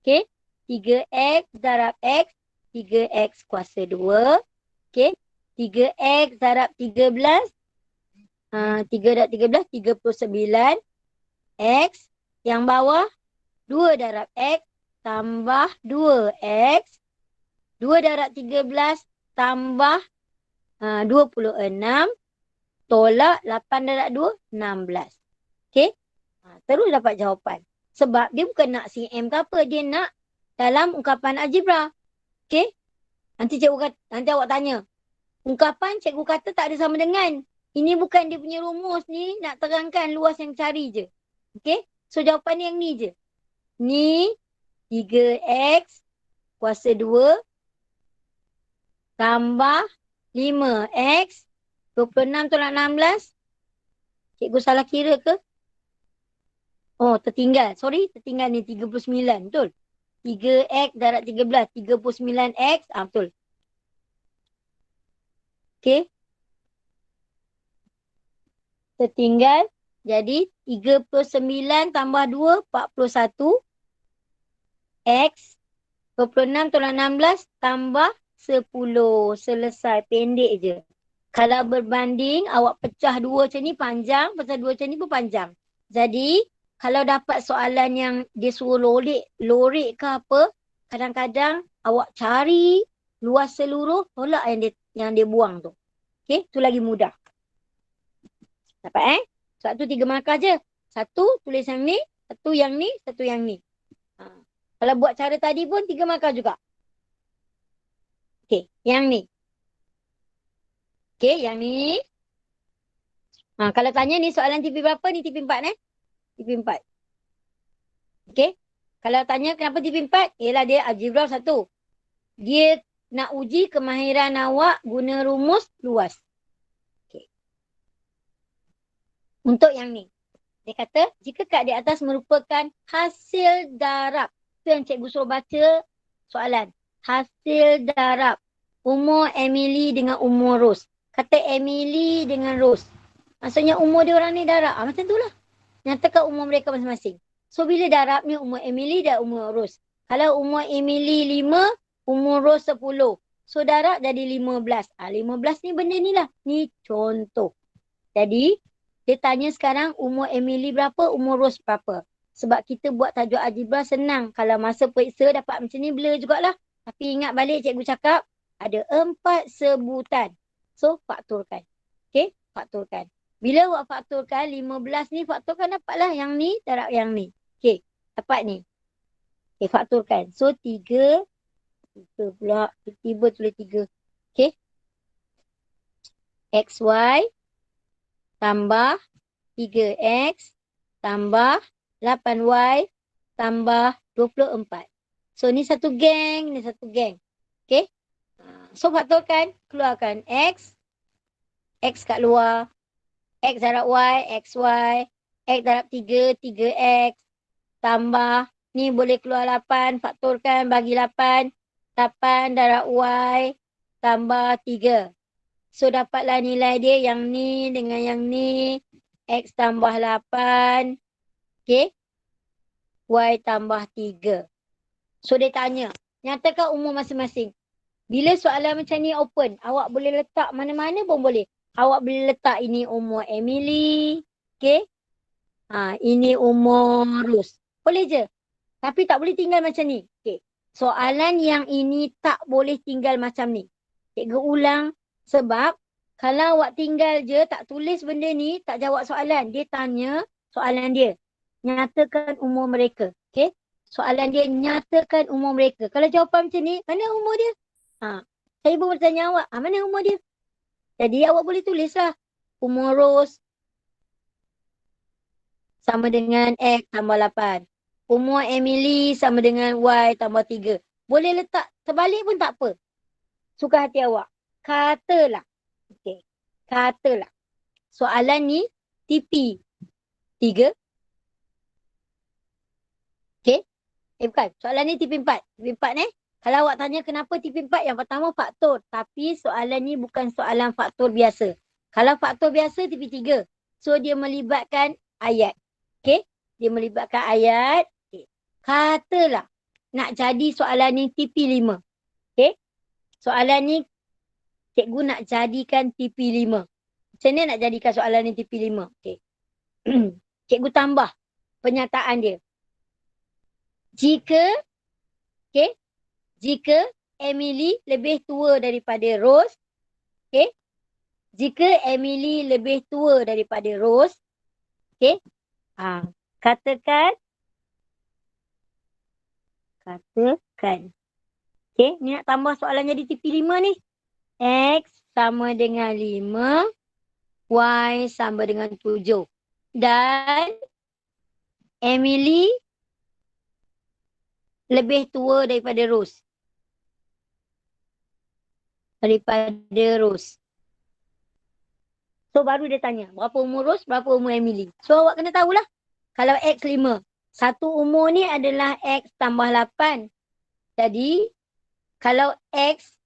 Okay. 3x darab x. 3x kuasa 2. Okay. 3x darab 13. 3 darab 13. 39. X. Yang bawah. 2 darab x. Tambah 2x. 2 darab 13. Tambah 26. Tolak 8 darab 2. 16. Okay. Terus dapat jawapan. Sebab dia bukan nak CM ke apa. Dia nak dalam ungkapan algebra. Okay. Nanti awak tanya. Ungkapan cikgu kata tak ada sama dengan. Ini bukan dia punya rumus ni. Nak terangkan luas yang cari je. Okay. So jawapan yang ni je. Ni 3x kuasa 2 tambah 5x 26 tolak 16. Cikgu salah kira ke? Oh, tertinggal. Sorry, tertinggal ni 39. Betul? 3x darab 13. 39x. Betul. Okay. Tertinggal. Jadi, 39 tambah 2, 41. X. 26 tolak 16 tambah 10. Selesai. Pendek je. Kalau berbanding, awak pecah 2 macam ni panjang. Pecah 2 macam ni pun panjang. Jadi, kalau dapat soalan yang dia suruh lorek ke apa, kadang-kadang awak cari luas seluruh, tolak yang dia buang tu. Okey, tu lagi mudah. Dapat Sebab tu 3 markah je. Satu tulis yang ni, satu yang ni, satu yang ni. Kalau buat cara tadi pun 3 markah juga. Okey, yang ni. Okey, yang ni. Kalau tanya ni soalan TV berapa ni, TV 4 TV 4. Okey. Kalau tanya kenapa TV 4? Ialah dia algebra 1. Dia nak uji kemahiran awak guna rumus luas. Okey. Untuk yang ni. Dia kata, jika kad di atas merupakan hasil darab. Itu yang cikgu suruh baca soalan. Hasil darab. Umur Emily dengan umur Rose. Kata Emily dengan Rose. Maksudnya umur dia orang ni darab. Macam tu lah. Nyatakan umur mereka masing-masing. So, bila darab ni umur Emily dan umur Rose. Kalau umur Emily 5, umur Rose 10. So, darab jadi 15. 15 ni benda ni lah. Ni contoh. Jadi, dia tanya sekarang umur Emily berapa, umur Rose berapa. Sebab kita buat tajuk algebra senang. Kalau masa periksa dapat macam ni, blur jugalah. Tapi ingat balik cikgu cakap, ada 4 sebutan. So, faktorkan. Okay, faktorkan. Bila awak faktorkan, 15 ni faktorkan dapatlah yang ni, darab yang ni. Okay, dapat ni. Okay, faktorkan. So, 3. Kita pula, tiba tulis 3. Okay. XY tambah 3X tambah 8Y tambah 24. So, ni satu geng, ni satu geng. Okay. So, faktorkan, keluarkan X. X kat luar. X darab Y, XY. X darab 3, 3X. Tambah, ni boleh keluar 8. Faktorkan, bagi 8. 8 darab Y tambah 3. So, dapatlah nilai dia yang ni dengan yang ni. X tambah 8. Okay. Y tambah 3. So, dia tanya. Nyatakan umur masing-masing. Bila soalan macam ni open, awak boleh letak mana-mana pun boleh. Awak boleh letak ini umur Emily. Okay. Ini umur Rose. Boleh je. Tapi tak boleh tinggal macam ni. Okay. Soalan yang ini tak boleh tinggal macam ni. Cikgu ulang. Sebab kalau awak tinggal je, tak tulis benda ni, tak jawab soalan. Dia tanya soalan dia. Nyatakan umur mereka. Okay. Soalan dia, nyatakan umur mereka. Kalau jawapan macam ni, mana umur dia? Saya pun bertanya awak, mana umur dia? Jadi awak boleh tulislah. Umur Rose sama dengan X tambah 8. Umur Emily sama dengan Y tambah 3. Boleh letak terbalik pun tak apa. Suka hati awak. Katalah. Okey. Katalah. Soalan ni TP 3. Okey. Bukan. Soalan ni TP 4. TP 4 Kalau awak tanya kenapa TP 4, yang pertama faktor. Tapi soalan ni bukan soalan faktor biasa. Kalau faktor biasa TP 3. So dia melibatkan ayat. Okey. Dia melibatkan ayat. Okay. Katalah nak jadi soalan ni TP 5. Okey. Soalan ni cikgu nak jadikan TP 5. Macam mana nak jadikan soalan ni TP 5? Okey. Cikgu tambah penyataan dia. Jika Emily lebih tua daripada Rose. Okey. Jika Emily lebih tua daripada Rose. Okey. Katakan. Okey, ni nak tambah soalan jadi TP 5 ni. X sama dengan 5. Y sama dengan 7. Dan Emily lebih tua daripada Rose. So baru dia tanya, berapa umur Rose, berapa umur Emily. So awak kena tahulah. Kalau X 5. Satu umur ni adalah X tambah 8. Jadi, kalau X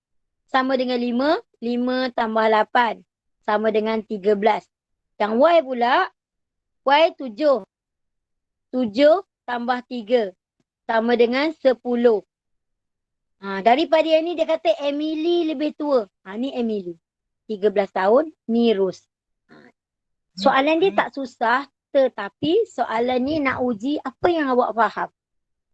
sama dengan 5, 5 tambah 8 sama dengan 13. Yang Y pula, Y 7. 7 tambah 3 sama dengan 10. Daripada yang ni dia kata Emily lebih tua. Ni Emily. 13 tahun, ni Rose. Soalan dia tak susah, tetapi soalan ni nak uji apa yang awak faham.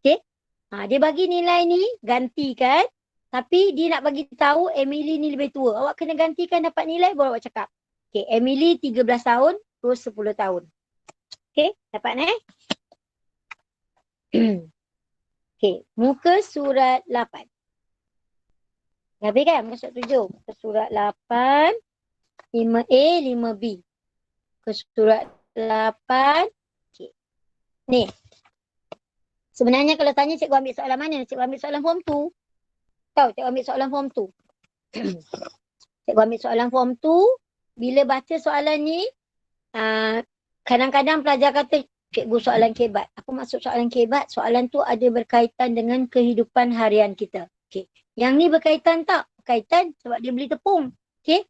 Okay? Dia bagi nilai ni, gantikan. Tapi dia nak bagi tahu Emily ni lebih tua. Awak kena gantikan dapat nilai baru awak cakap. Okay, Emily 13 tahun, Rose 10 tahun. Okay, dapat Okay, muka surat 8. Habis kan muka surat 7. Muka surat 8, 5A, 5B. Muka surat 8. Okay. Ni. Sebenarnya kalau tanya cikgu ambil soalan mana? Cikgu ambil soalan form 2. Tahu cikgu ambil soalan form 2. Cikgu ambil soalan form 2. Bila baca soalan ni, kadang-kadang pelajar kata, cikgu soalan kebat. Apa maksud soalan kebat? Soalan tu ada berkaitan dengan kehidupan harian kita. Okay. Yang ni berkaitan tak? Berkaitan sebab dia beli tepung. Okay.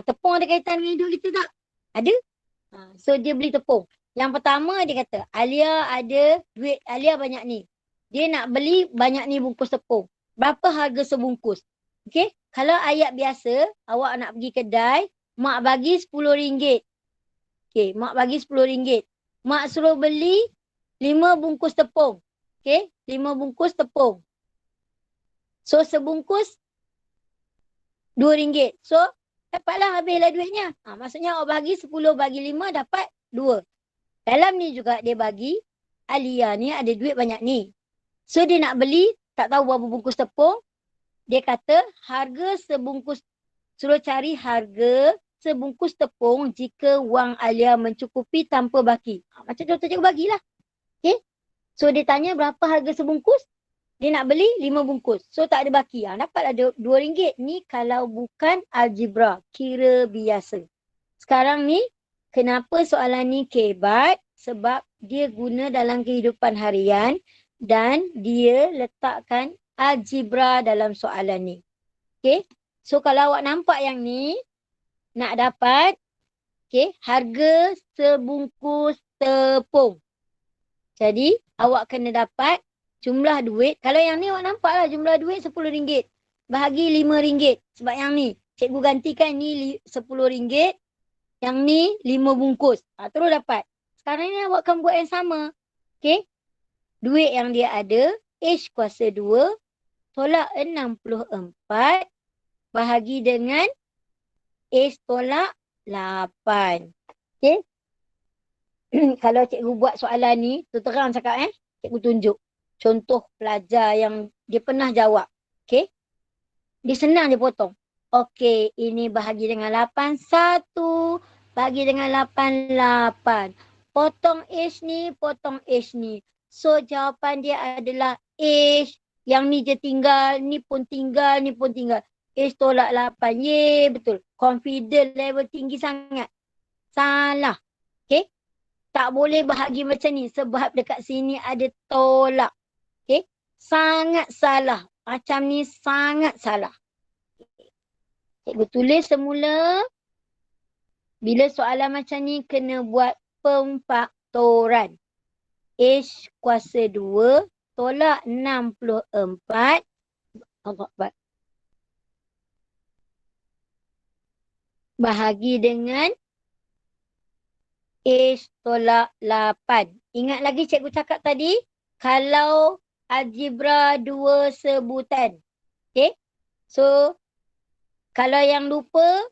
Tepung ada kaitan dengan hidup kita tak? Ada. So dia beli tepung. Yang pertama dia kata, Alia ada duit, Alia banyak ni. Dia nak beli banyak ni bungkus tepung. Berapa harga sebungkus? Okay. Kalau ayat biasa, awak nak pergi kedai, mak bagi RM10. Okay. Mak bagi RM10. Mak suruh beli 5 bungkus tepung. Okay. 5 bungkus tepung. So sebungkus RM2. So dapatlah habislah duitnya. Maksudnya awak bagi 10 bagi 5 dapat 2. Dalam ni juga dia bagi Alia ni ada duit banyak ni. So dia nak beli tak tahu berapa bungkus tepung. Dia kata harga sebungkus, suruh cari harga sebungkus tepung jika wang Alia mencukupi tanpa baki. Macam contoh cikgu bagilah. Okay. So dia tanya berapa harga sebungkus. Dia nak beli 5 bungkus. So tak ada baki. Dapatlah RM2. Ni kalau bukan algebra. Kira biasa. Sekarang ni kenapa soalan ni kebat? Sebab dia guna dalam kehidupan harian dan dia letakkan algebra dalam soalan ni. Okay. So kalau awak nampak yang ni, nak dapat harga sebungkus tepung. Jadi awak kena dapat jumlah duit. Kalau yang ni awak nampak lah jumlah duit RM10. Bahagi RM5. Sebab yang ni, cikgu gantikan ni RM10. Yang ni 5 bungkus. Terus dapat. Sekarang ni awak akan buat yang sama. Okay. Duit yang dia ada, H kuasa 2 tolak 64 bahagi dengan H tolak 8. Okay. Kalau cikgu buat soalan ni, terang cakap cikgu tunjuk. Contoh pelajar yang dia pernah jawab. Okay. Dia senang dia potong. Okey, ini bahagi dengan 8. 1 bahagi dengan 8, 8. Potong H ni, potong H ni. So, jawapan dia adalah H. Yang ni je tinggal, ni pun tinggal, ni pun tinggal. H tolak 8. Yeay, betul. Confident level tinggi sangat. Salah. Okay. Tak boleh bahagi macam ni sebab dekat sini ada tolak. Okay. Sangat salah. Macam ni sangat salah. Cikgu tulis semula. Bila soalan macam ni kena buat pemfaktoran. H kuasa 2 tolak 64. Bahagi dengan H tolak 8. Ingat lagi cikgu cakap tadi. Kalau algebra 2 sebutan. Okay. So, kalau yang lupa,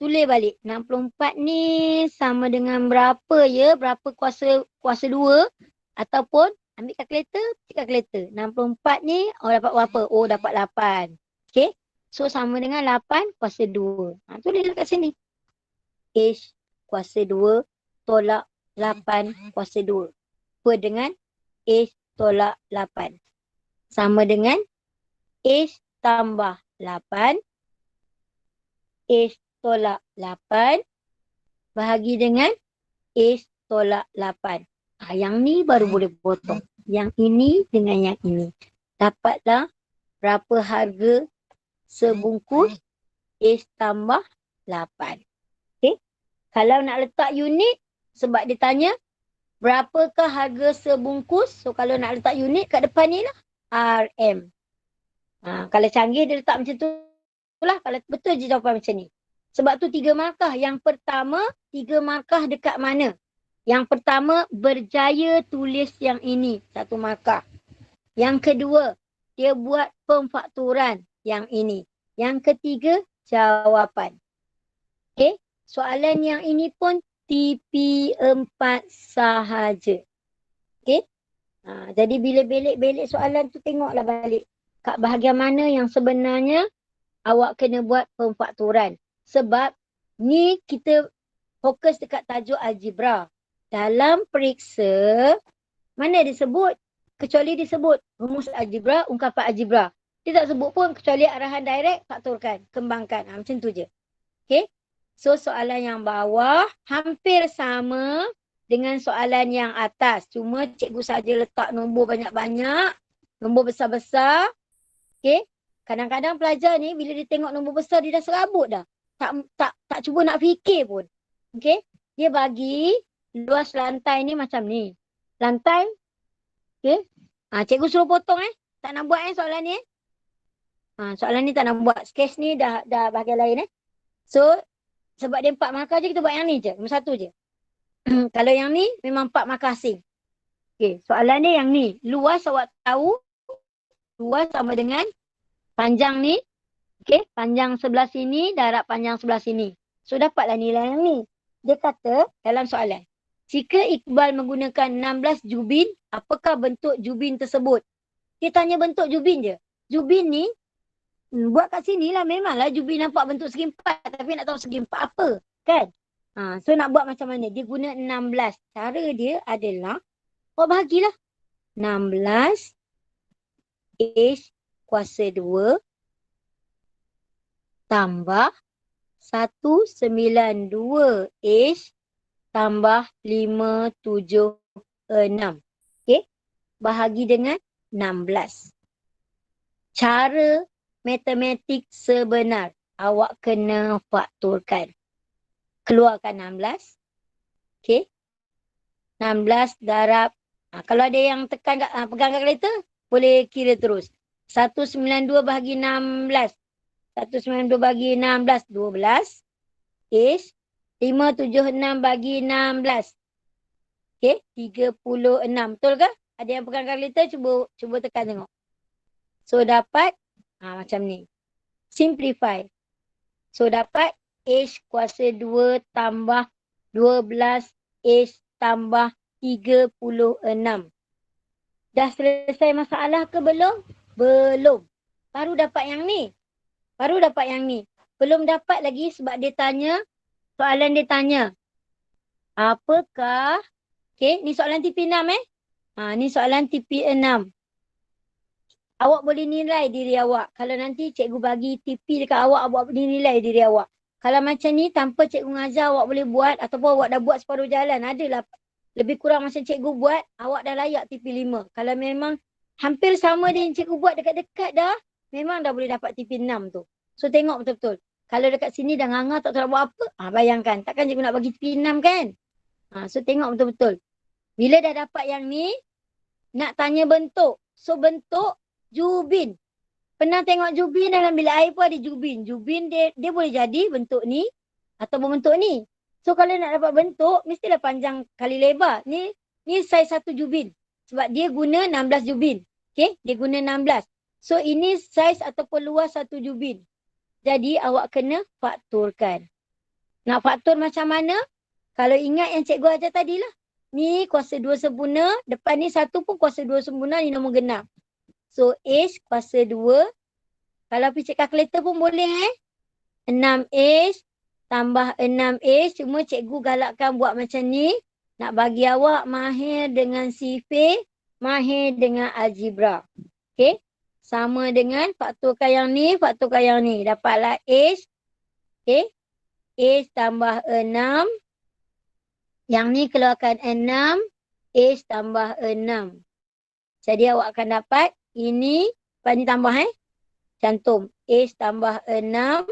tulis balik. 64 ni sama dengan berapa ya? Berapa kuasa 2? Ataupun ambil kalkulator, cek kalkulator. 64 ni, dapat berapa? Dapat 8. Okay. So, sama dengan 8 kuasa 2. Tulis dekat sini. H kuasa 2 tolak 8 kuasa 2. Apa dengan H tolak 8. Sama dengan H tambah 8. H tolak 8 bahagi dengan H tolak 8. Yang ni baru boleh potong. Yang ini dengan yang ini. Dapatlah berapa harga sebungkus H tambah 8. Okay. Kalau nak letak unit, sebab dia tanya berapakah harga sebungkus. So kalau nak letak unit kat depan ni lah. RM. Kalau canggih dia letak macam tu. Itulah kalau betul je jawapan macam ni. Sebab tu 3 markah. Yang pertama, 3 markah dekat mana? Yang pertama, berjaya tulis yang ini. 1 markah. Yang kedua, dia buat pemfaktoran. yang ini. Yang ketiga, jawapan. Okey, soalan yang ini pun TP4 sahaja. Okey. Jadi bila belik soalan tu tengoklah balik kat bahagian mana yang sebenarnya awak kena buat pemfakturan. Sebab ni kita fokus dekat tajuk algebra. Dalam periksa, mana disebut? Kecuali disebut rumus algebra, ungkapan algebra. Dia tak sebut pun kecuali arahan direct, fakturkan, kembangkan. Macam tu je. Okay. So soalan yang bawah hampir sama dengan soalan yang atas. Cuma cikgu saja letak nombor banyak-banyak, nombor besar-besar. Okay. Kadang-kadang pelajar ni bila dia tengok nombor besar dia dah serabut dah. Tak cuba nak fikir pun. Okay. Dia bagi luas lantai ni macam ni. Lantai. Okay. Cikgu suruh potong Tak nak buat soalan ni. Soalan ni tak nak buat. Sketch ni dah bahagian lain So sebab dia 4 markah je kita buat yang ni je. Nombor 1 je. Kalau yang ni memang 4 markah asing. Okay. Soalan dia yang ni. Luas awak tahu. Luas sama dengan panjang ni. Okay. Panjang sebelah sini. Darab panjang sebelah sini. So dapatlah nilai yang ni. Dia kata dalam soalan. Jika Iqbal menggunakan 16 jubin. Apakah bentuk jubin tersebut? Dia tanya bentuk jubin je. Jubin ni. Buat kat sini lah memanglah jubin nampak bentuk segi 4. Tapi nak tahu segi 4 apa. Kan? So nak buat macam mana? Dia guna 16. Cara dia adalah. Awak bahagilah. 16. H kuasa 2. Tambah 192 H tambah 576. Okay. Bahagi dengan 16. Cara matematik sebenar. Awak kena fakturkan. Keluarkan 16. Okay. 16 darab. Kalau ada yang tekan pegang kalkulator, boleh kira terus. 192 bahagi 16. 192 bagi 16, 12. H. 576 bagi 16. Okay. 36. Betul ke? Ada yang pegang kalkulator, cuba tekan tengok. So dapat macam ni. Simplify. So dapat H kuasa 2 tambah 12 H tambah 36. Dah selesai masalah ke belum? Belum. Baru dapat yang ni. Belum dapat lagi sebab dia tanya. Soalan dia tanya. Apakah. Okay. Ni soalan TP6 ni soalan TP6. Awak boleh nilai diri awak. Kalau nanti cikgu bagi TP dekat awak boleh nilai diri awak. Kalau macam ni tanpa cikgu ngajar awak boleh buat ataupun awak dah buat separuh jalan. Adalah lebih kurang macam cikgu buat, awak dah layak TP5. Kalau memang hampir sama dengan cikgu buat dekat-dekat dah, memang dah boleh dapat TP6 tu. So tengok betul-betul. Kalau dekat sini dah nganga tak tahu nak buat apa, bayangkan. Takkan cikgu nak bagi TP6 kan? So tengok betul-betul. Bila dah dapat yang ni, nak tanya bentuk. So bentuk jubin. Pernah tengok jubin dalam bilik air pun ada jubin. Jubin dia boleh jadi bentuk ni atau bentuk ni. So kalau nak dapat bentuk, mestilah panjang kali lebar. Ni saiz satu jubin. Sebab dia guna 16 jubin. Okay, dia guna 16. So ini saiz ataupun luas satu jubin. Jadi awak kena fakturkan. Nak faktur macam mana? Kalau ingat yang cikgu ajar tadi lah. Ni kuasa 2 sempurna. Depan ni 1 pun kuasa 2 sempurna. Ni nombor genap. So, H kuasa 2. Kalau pergi cek kalkulator pun boleh 6H tambah 6H. Cuma cikgu galakkan buat macam ni. Nak bagi awak mahir dengan sifir. Mahir dengan algebra. Okay. Sama dengan fakturkan yang ni. Fakturkan yang ni. Dapatlah H. Okay. H tambah 6. Yang ni keluarkan 6. H tambah 6. Jadi awak akan dapat. Ini, lepas ni tambah cantum. H tambah 6.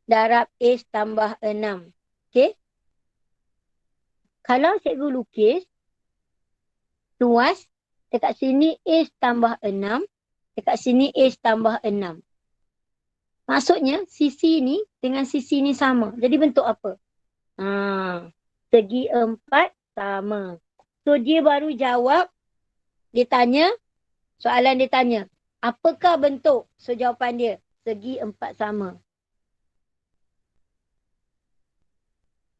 Darab H tambah 6. Okay. Kalau cikgu lukis. Luas. Dekat sini H tambah 6. Dekat sini H tambah 6. Maksudnya sisi ni dengan sisi ni sama. Jadi bentuk apa? Segi 4 sama. So dia baru jawab. Dia tanya. Soalan dia tanya. Apakah bentuk? So jawapan dia, segi 4 sama.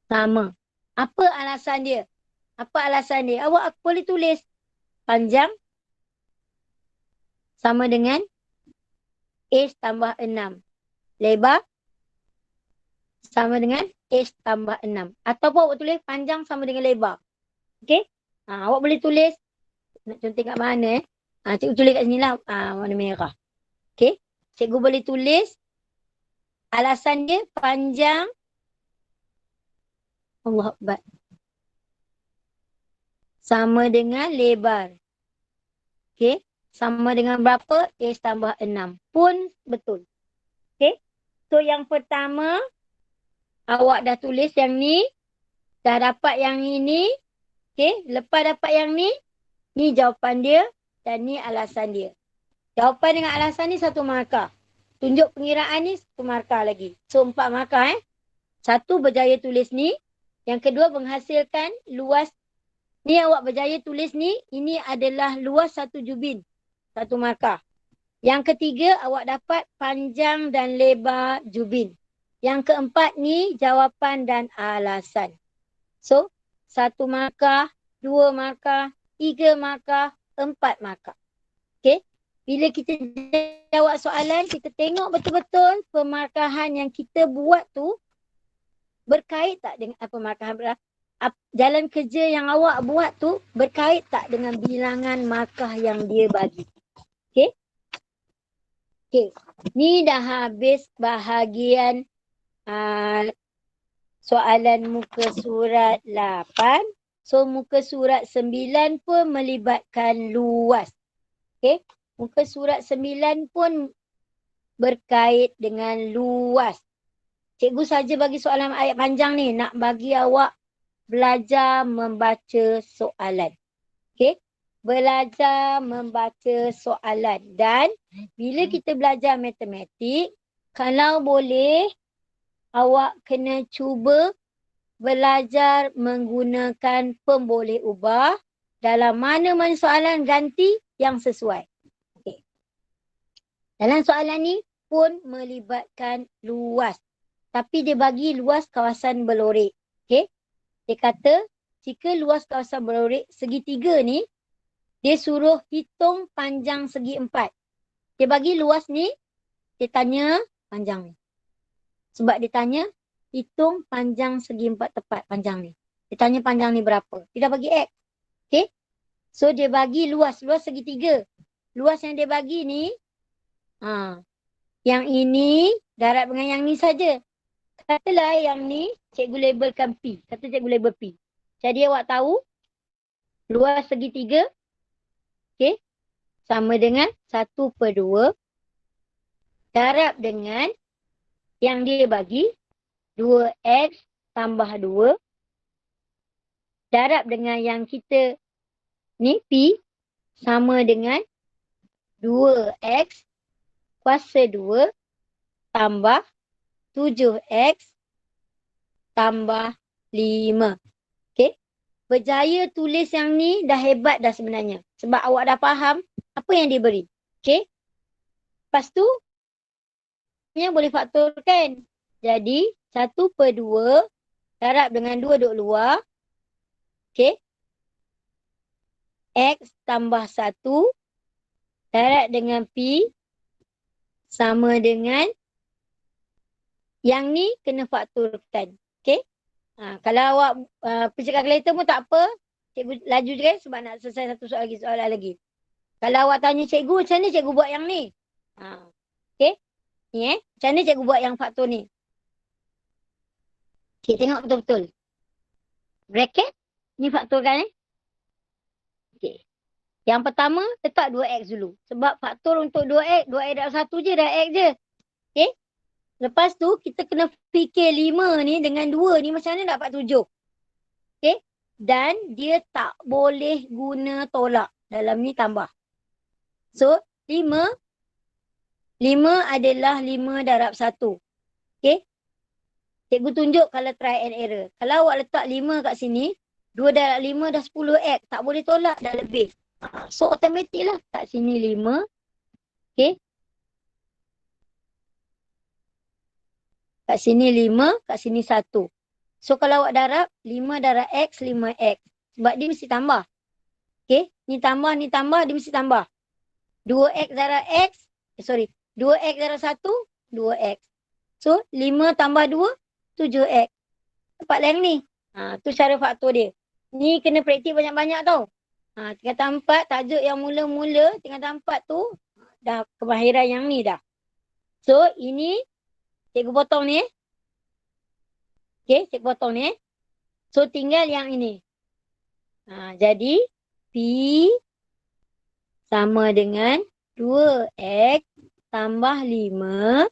Sama. Apa alasan dia? Apa alasan dia? Awak boleh tulis panjang sama dengan H tambah 6. Lebar sama dengan H tambah 6. Ataupun awak tulis panjang sama dengan lebar. Okey? Awak boleh tulis, nak contoh kat mana cikgu tulis kat sini lah, warna merah. Okey? Cikgu boleh tulis alasan dia panjang, Allah Akbar, sama dengan lebar. Okey? Sama dengan berapa? H tambah 6. Pun betul. Okey? So yang pertama, awak dah tulis yang ni, dah dapat yang ini. Okey? Lepas dapat yang ni jawapan dia dan ni alasan dia. Jawapan dengan alasan ni 1 markah. Tunjuk pengiraan ni 1 markah lagi. So 4 markah. 1 berjaya tulis ni. Yang kedua menghasilkan luas. Ni awak berjaya tulis ni. Ini adalah luas 1 jubin. 1 markah. Yang ketiga awak dapat panjang dan lebar jubin. Yang keempat ni jawapan dan alasan. So 1 markah, 2 markah, 3 markah, 4 markah. Okey? Bila kita jawab soalan, kita tengok betul-betul pemarkahan yang kita buat tu berkait tak dengan pemarkahan, jalan kerja yang awak buat tu berkait tak dengan bilangan markah yang dia bagi. Okey? Okey. Ni dah habis bahagian soalan muka surat 8. So muka surat 9 pun melibatkan luas. Okey? Muka surat 9 pun berkait dengan luas. Cikgu saja bagi soalan ayat panjang ni nak bagi awak belajar membaca soalan. Okey? Belajar membaca soalan. Dan bila kita belajar matematik, kalau boleh awak kena cuba belajar menggunakan pemboleh ubah dalam mana-mana soalan, ganti yang sesuai. Okey. Dalam soalan ni pun melibatkan luas. Tapi dia bagi luas kawasan berlorek. Okey. Dia kata jika luas kawasan berlorek segitiga ni, dia suruh hitung panjang segi 4. Dia bagi luas ni, dia tanya panjang ni. Sebab dia tanya hitung panjang segi 4 tepat panjang ni. Dia tanya panjang ni berapa. Dia dah bagi X. Okey. So dia bagi luas segitiga. Luas yang dia bagi ni, yang ini darab dengan yang ni saja. Katalah yang ni cikgu labelkan P. Kata cikgu label P. Jadi awak tahu luas segitiga, okey, sama dengan 1/2 darab dengan yang dia bagi 2X tambah 2 darab dengan yang kita ni P sama dengan 2X kuasa 2 tambah 7X tambah 5. Okey. Berjaya tulis yang ni dah hebat dah sebenarnya. Sebab awak dah faham apa yang dia beri. Okey. Lepas tu, boleh faktorkan. Jadi, 1/2 darab dengan 2 duduk luar. Okey. X tambah 1 darab dengan P sama dengan yang ni kena faktorkan. Okey. Kalau awak pergi kalkulator pun tak apa. Cikgu laju je kan sebab nak selesai satu soalan lagi. Kalau awak tanya cikgu, macam mana cikgu buat yang ni? Okey. Ni macam mana cikgu buat yang faktor ni? Okey, tengok betul-betul. Bracket. Ni faktorkan Okey. Yang pertama, letak 2X dulu. Sebab faktor untuk 2X darab 1 je dah X je. Okey. Lepas tu, kita kena fikir 5 ni dengan 2 ni macam mana dapat 7. Okey. Dan dia tak boleh guna tolak. Dalam ni tambah. So, 5 adalah 5 darab 1. Okey. Cikgu tunjuk kalau try and error. Kalau awak letak 5 kat sini, 2 darab 5 dah 10X. Tak boleh tolak, dah lebih. So, automatik lah. Kat sini 5. Okey. Kat sini 5, kat sini 1. So kalau awak darab, 5 darab X, 5X. Sebab dia mesti tambah. Okey. Ni tambah, dia mesti tambah. 2X darab X, 2X darab 1, 2X. So 5 tambah 2, 7X. Dapat lah yang ni. Tu cara faktor dia. Ni kena praktik banyak-banyak tau. Tingkatan 4, tajuk yang mula-mula, tingkatan 4 tu, dah kemahiran yang ni dah. So ini, cikgu potong ni. Okay, cikgu potong ni. So tinggal yang ini. Jadi, P sama dengan 2X tambah 5.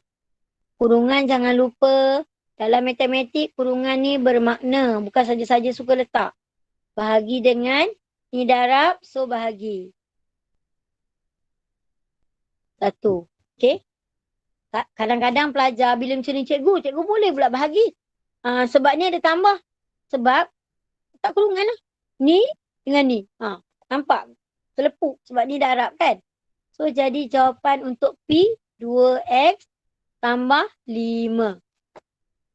Kurungan jangan lupa. Dalam matematik, kurungan ni bermakna. Bukan saja-saja suka letak. Bahagi dengan ni darab, so bahagi. 1. Okay. Kadang-kadang pelajar bila macam ni, cikgu boleh pula bahagi. Sebab ni ada tambah. Sebab tak kurungan lah. Ni dengan ni. Nampak? Terlepuk. Sebab ni darab kan. So jadi jawapan untuk P 2X tambah 5.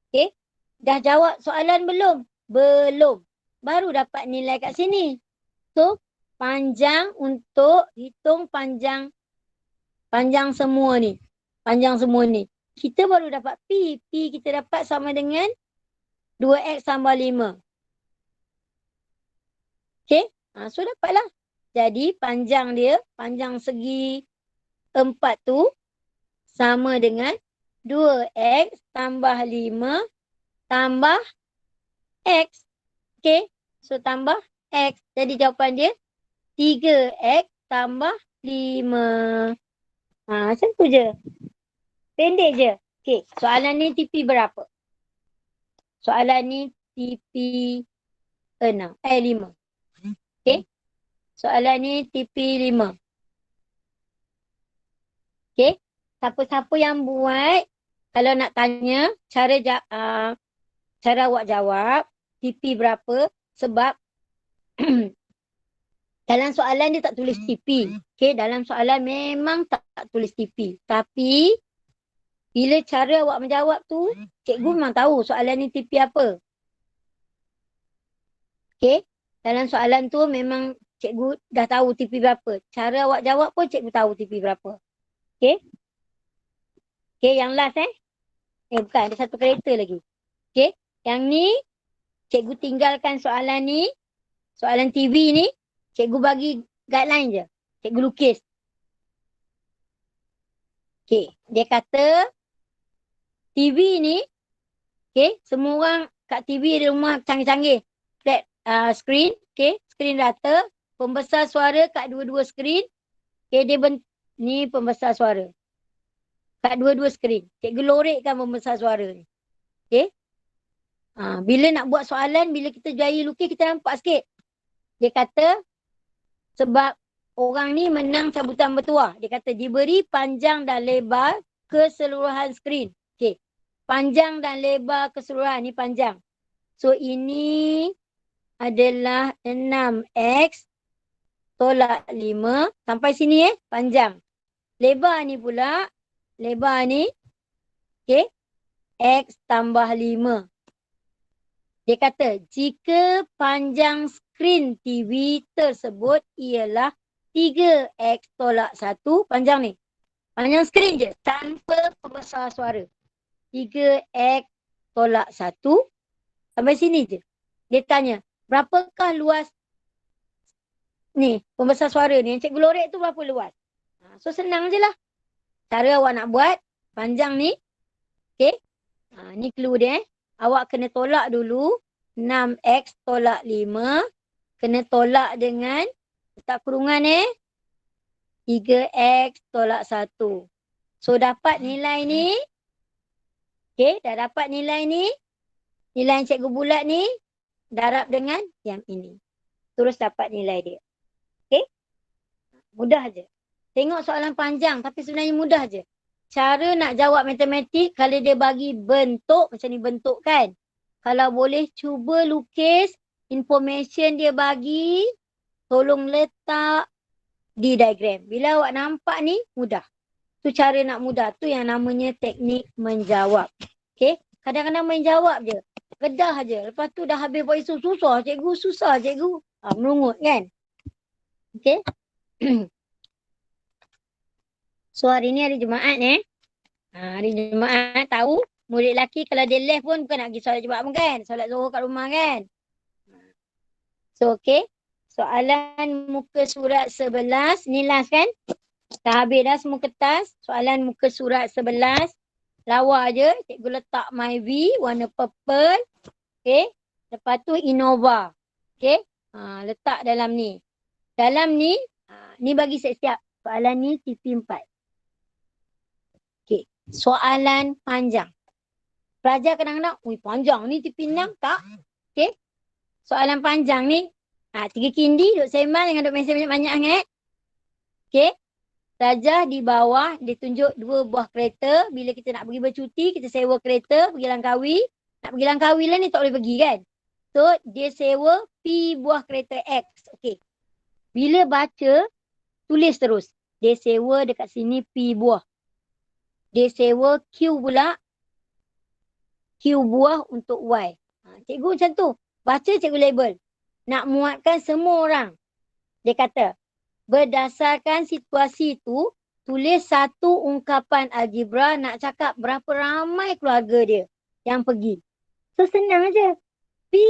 Okay. Dah jawab soalan belum? Belum. Baru dapat nilai kat sini. So panjang untuk hitung panjang semua ni. Panjang semua ni. Kita baru dapat P. P kita dapat sama dengan 2X tambah 5. Okay. So dapatlah. Jadi panjang dia, panjang segi 4 tu sama dengan 2X tambah 5 tambah X. Okay. So tambah X. Jadi jawapan dia 3X tambah 5. Macam tu je. Pendek je. Okay. Soalan ni TP berapa? Soalan ni TP 5. Okay. Soalan ni TP 5. Okay. Siapa-siapa yang buat, kalau nak tanya, cara awak jawab, TP berapa? Sebab dalam soalan dia tak tulis TP. Okay. Dalam soalan memang tak tulis TP. Tapi, bila cara awak menjawab tu, cikgu memang tahu soalan ni TP apa. Okay. Dalam soalan tu memang cikgu dah tahu TP berapa. Cara awak jawab pun cikgu tahu TP berapa. Okay. Okay, yang last bukan, ada satu kereta lagi. Okay. Yang ni, cikgu tinggalkan soalan ni. Soalan TV ni, cikgu bagi guideline je. Cikgu lukis. Okay. Dia kata, TV ni, okay, semua orang kat TV di rumah canggih-canggih. Flat screen, okay, screen rata. Pembesar suara kat dua-dua screen. Okay, ni pembesar suara. Kat dua-dua skrin. Cikgu lorekkan pembesar suara ni. Okay. Bila nak buat soalan, bila kita jaya lukis, kita nampak sikit. Dia kata, sebab orang ni menang cabutan bertuah. Dia kata, diberi panjang dan lebar keseluruhan skrin. Okay. Panjang dan lebar keseluruhan. Ni panjang. So, ini adalah 6X tolak 5. Sampai sini panjang. Lebar ni pula, lebar ni, okay, X tambah 5. Dia kata, jika panjang skrin TV tersebut ialah 3X tolak 1, panjang ni. Panjang skrin je, tanpa pembesar suara. 3X tolak 1, sampai sini je. Dia tanya, berapakah luas ni, pembesar suara ni? Yang cikgu lorek tu berapa luas? So senang je lah. Cara awak nak buat, panjang ni. Okay. Ni clue dia. Awak kena tolak dulu. 6X tolak 5. Kena tolak dengan, letak kurungan 3X tolak 1. So dapat nilai ni. Okay. Dah dapat nilai ni. Nilai yang cikgu bulat ni. Darab dengan yang ini. Terus dapat nilai dia. Okay. Mudah je. Tengok soalan panjang tapi sebenarnya mudah je. Cara nak jawab matematik kalau dia bagi bentuk, macam ni bentuk kan. Kalau boleh cuba lukis information dia bagi, tolong letak di diagram. Bila awak nampak ni, mudah. Tu cara nak mudah. Tu yang namanya teknik menjawab. Okay. Kadang-kadang menjawab je. Kedah je. Lepas tu dah habis buat isu. Susah cikgu. Susah cikgu. Merungut kan. Okay. So hari ni hari Jumaat hari Jumaat tahu. Murid lelaki kalau dia left pun bukan nak pergi solat Jumaat pun kan. Solat Zuhur kat rumah kan. So okay. Soalan muka surat 11. Ni last kan. Dah habis dah semua kertas. Soalan muka surat 11. Lawa je. Cikgu letak Myvi warna purple. Okay. Lepas tu Innova. Okay. Letak dalam ni. Dalam ni. Ni bagi siap-siap. Soalan ni TP4. Okay. Soalan panjang. Pelajar kadang-kadang. Panjang ni TP6 tak? Okay. Soalan panjang ni. 3 kindi duk sembang dengan duk mesej banyak-banyak sangat. Okay. Pelajar di bawah dia tunjuk 2 buah kereta. Bila kita nak pergi bercuti, kita sewa kereta, pergi Langkawi. Nak pergi Langkawi lah ni tak boleh pergi kan. So, dia sewa P buah kereta X. Okay. Bila baca, tulis terus. Dia sewa dekat sini P buah. Dia sewa Q pula. Q buah untuk Y. Cikgu macam tu. Baca cikgu label. Nak muatkan semua orang. Dia kata, berdasarkan situasi itu, tulis satu ungkapan algebra nak cakap berapa ramai keluarga dia yang pergi. So senang aja. P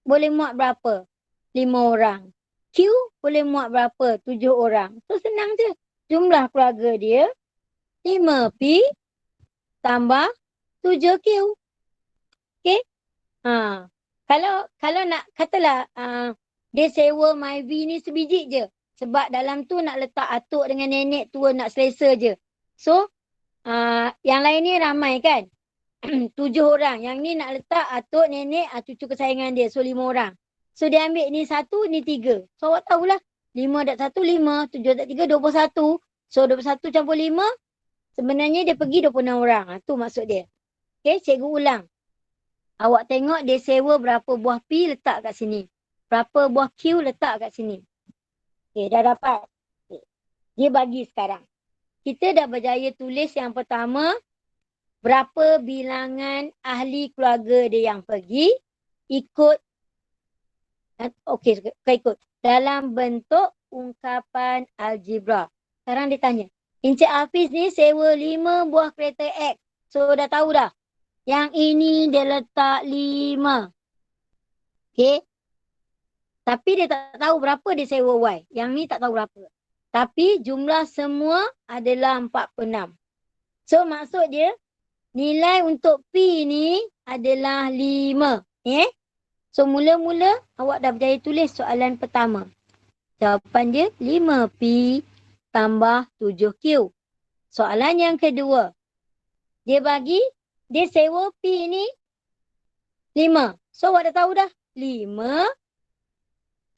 boleh muat berapa? 5 orang. Q boleh muat berapa? 7 orang. So senang je. Jumlah keluarga dia 5P tambah 7Q. Okay? Kalau nak katalah dia sewa Myvi ni sebiji je. Sebab dalam tu nak letak atuk dengan nenek tua nak selesa je. So, yang lain ni ramai kan? 7 orang. Yang ni nak letak atuk, nenek, cucu kesayangan dia. So, 5 orang. So, dia ambil ni 1, ni 3. So, awak tahulah. 5 dak 1, 5. 7 dak 3, 21. So, 21 campur 5. Sebenarnya dia pergi 26 orang. Tu maksud dia. Okay, cikgu ulang. Awak tengok dia sewa berapa buah P letak kat sini. Berapa buah Q letak kat sini. Okay, dah dapat. Okay. Dia bagi sekarang. Kita dah berjaya tulis yang pertama. Berapa bilangan ahli keluarga dia yang pergi. Ikut. Okey, ikut. Dalam bentuk ungkapan algebra. Sekarang dia tanya. Encik Hafiz ni sewa 5 buah kereta X. So dah tahu dah. Yang ini dia letak 5. Okay. Tapi dia tak tahu berapa dia sewa Y. Yang ni tak tahu berapa. Tapi jumlah semua adalah 46. So maksud dia, nilai untuk P ni adalah 5. So mula-mula awak dah berjaya tulis soalan pertama. Jawapan dia 5P tambah 7Q. Soalan yang kedua. Dia sewa P ni 5. So awak dah tahu dah. 5.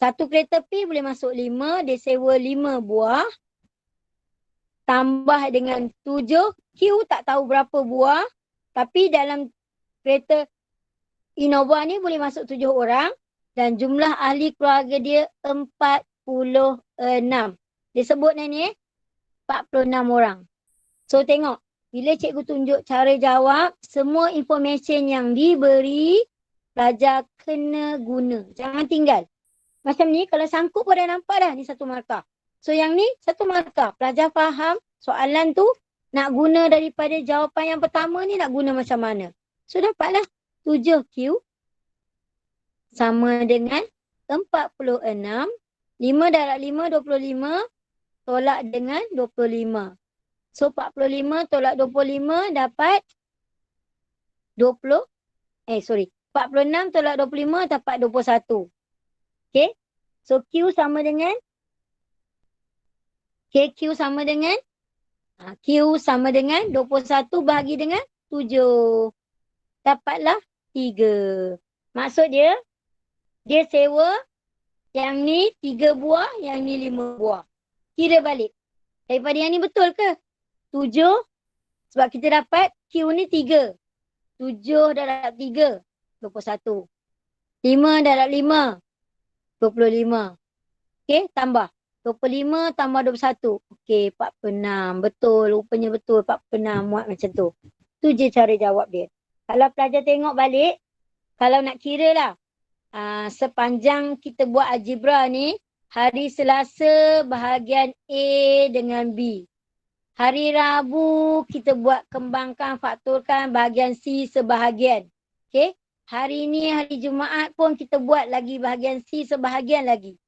Satu kereta P boleh masuk 5. Dia sewa 5 buah. Tambah dengan 7. Q tak tahu berapa buah. Tapi dalam kereta Innova ni boleh masuk 7 orang. Dan jumlah ahli keluarga dia 46. Dia sebut ni 46 orang. So tengok. Bila cikgu tunjuk cara jawab. Semua information yang diberi. Pelajar kena guna. Jangan tinggal. Macam ni kalau sangkut pun dah nampak dah ni 1 markah. So yang ni 1 markah. Pelajar faham soalan tu nak guna daripada jawapan yang pertama ni nak guna macam mana. So dapatlah 7Q sama dengan 46. 5 darab 5, 25. Tolak dengan 25. So 45 tolak 25 dapat 46 tolak 25 dapat 21. Okay. So Q sama dengan Q sama dengan Q sama dengan 21 bahagi dengan 7. Dapatlah 3. Maksud dia sewa yang ni 3 buah, yang ni 5 buah. Kira balik. Daripada yang ni betul ke? 7. Sebab kita dapat Q ni 3. 7 darab 3. 21. 5 darab 5. 25. Okay, tambah. 25 tambah 21. Okey, 46. Betul, rupanya betul 46 muat macam tu. Tu je cara jawab dia. Kalau pelajar tengok balik, kalau nak kira lah, sepanjang kita buat algebra ni, hari Selasa bahagian A dengan B. Hari Rabu kita buat kembangkan, faktorkan bahagian C sebahagian. Okey. Hari ni hari Jumaat pun kita buat lagi bahagian C sebahagian lagi.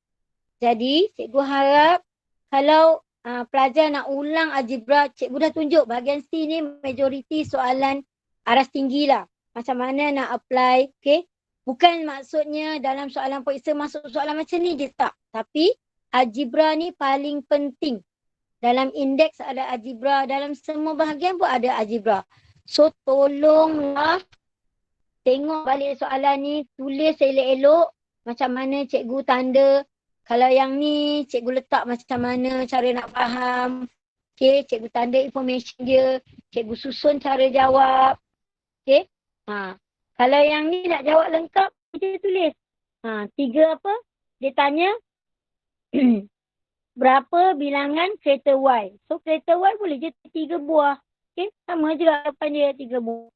Jadi cikgu harap kalau pelajar nak ulang algebra, cikgu dah tunjuk bahagian C ni majoriti soalan aras tinggi lah. Macam mana nak apply, okey. Bukan maksudnya dalam soalan periksa masuk soalan macam ni je, tak. Tapi algebra ni paling penting. Dalam indeks ada algebra, dalam semua bahagian pun ada algebra. So tolonglah tengok balik soalan ni, tulis elok-elok macam mana cikgu tanda. Kalau yang ni cikgu letak macam mana cara nak faham. Okay, cikgu tanda information dia, cikgu susun cara jawab. Okay. Kalau yang ni nak jawab lengkap, kita tulis. 3 apa? Dia tanya berapa bilangan kereta Y. So kereta Y boleh je 3 buah. Okay, sama je jawapan dia 3 buah.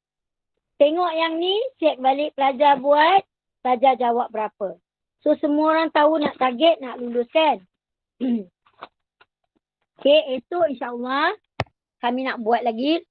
Tengok yang ni, cek balik pelajar buat, pelajar jawab berapa. So semua orang tahu nak target, nak lulus kan. Okay, esok insyaAllah kami nak buat lagi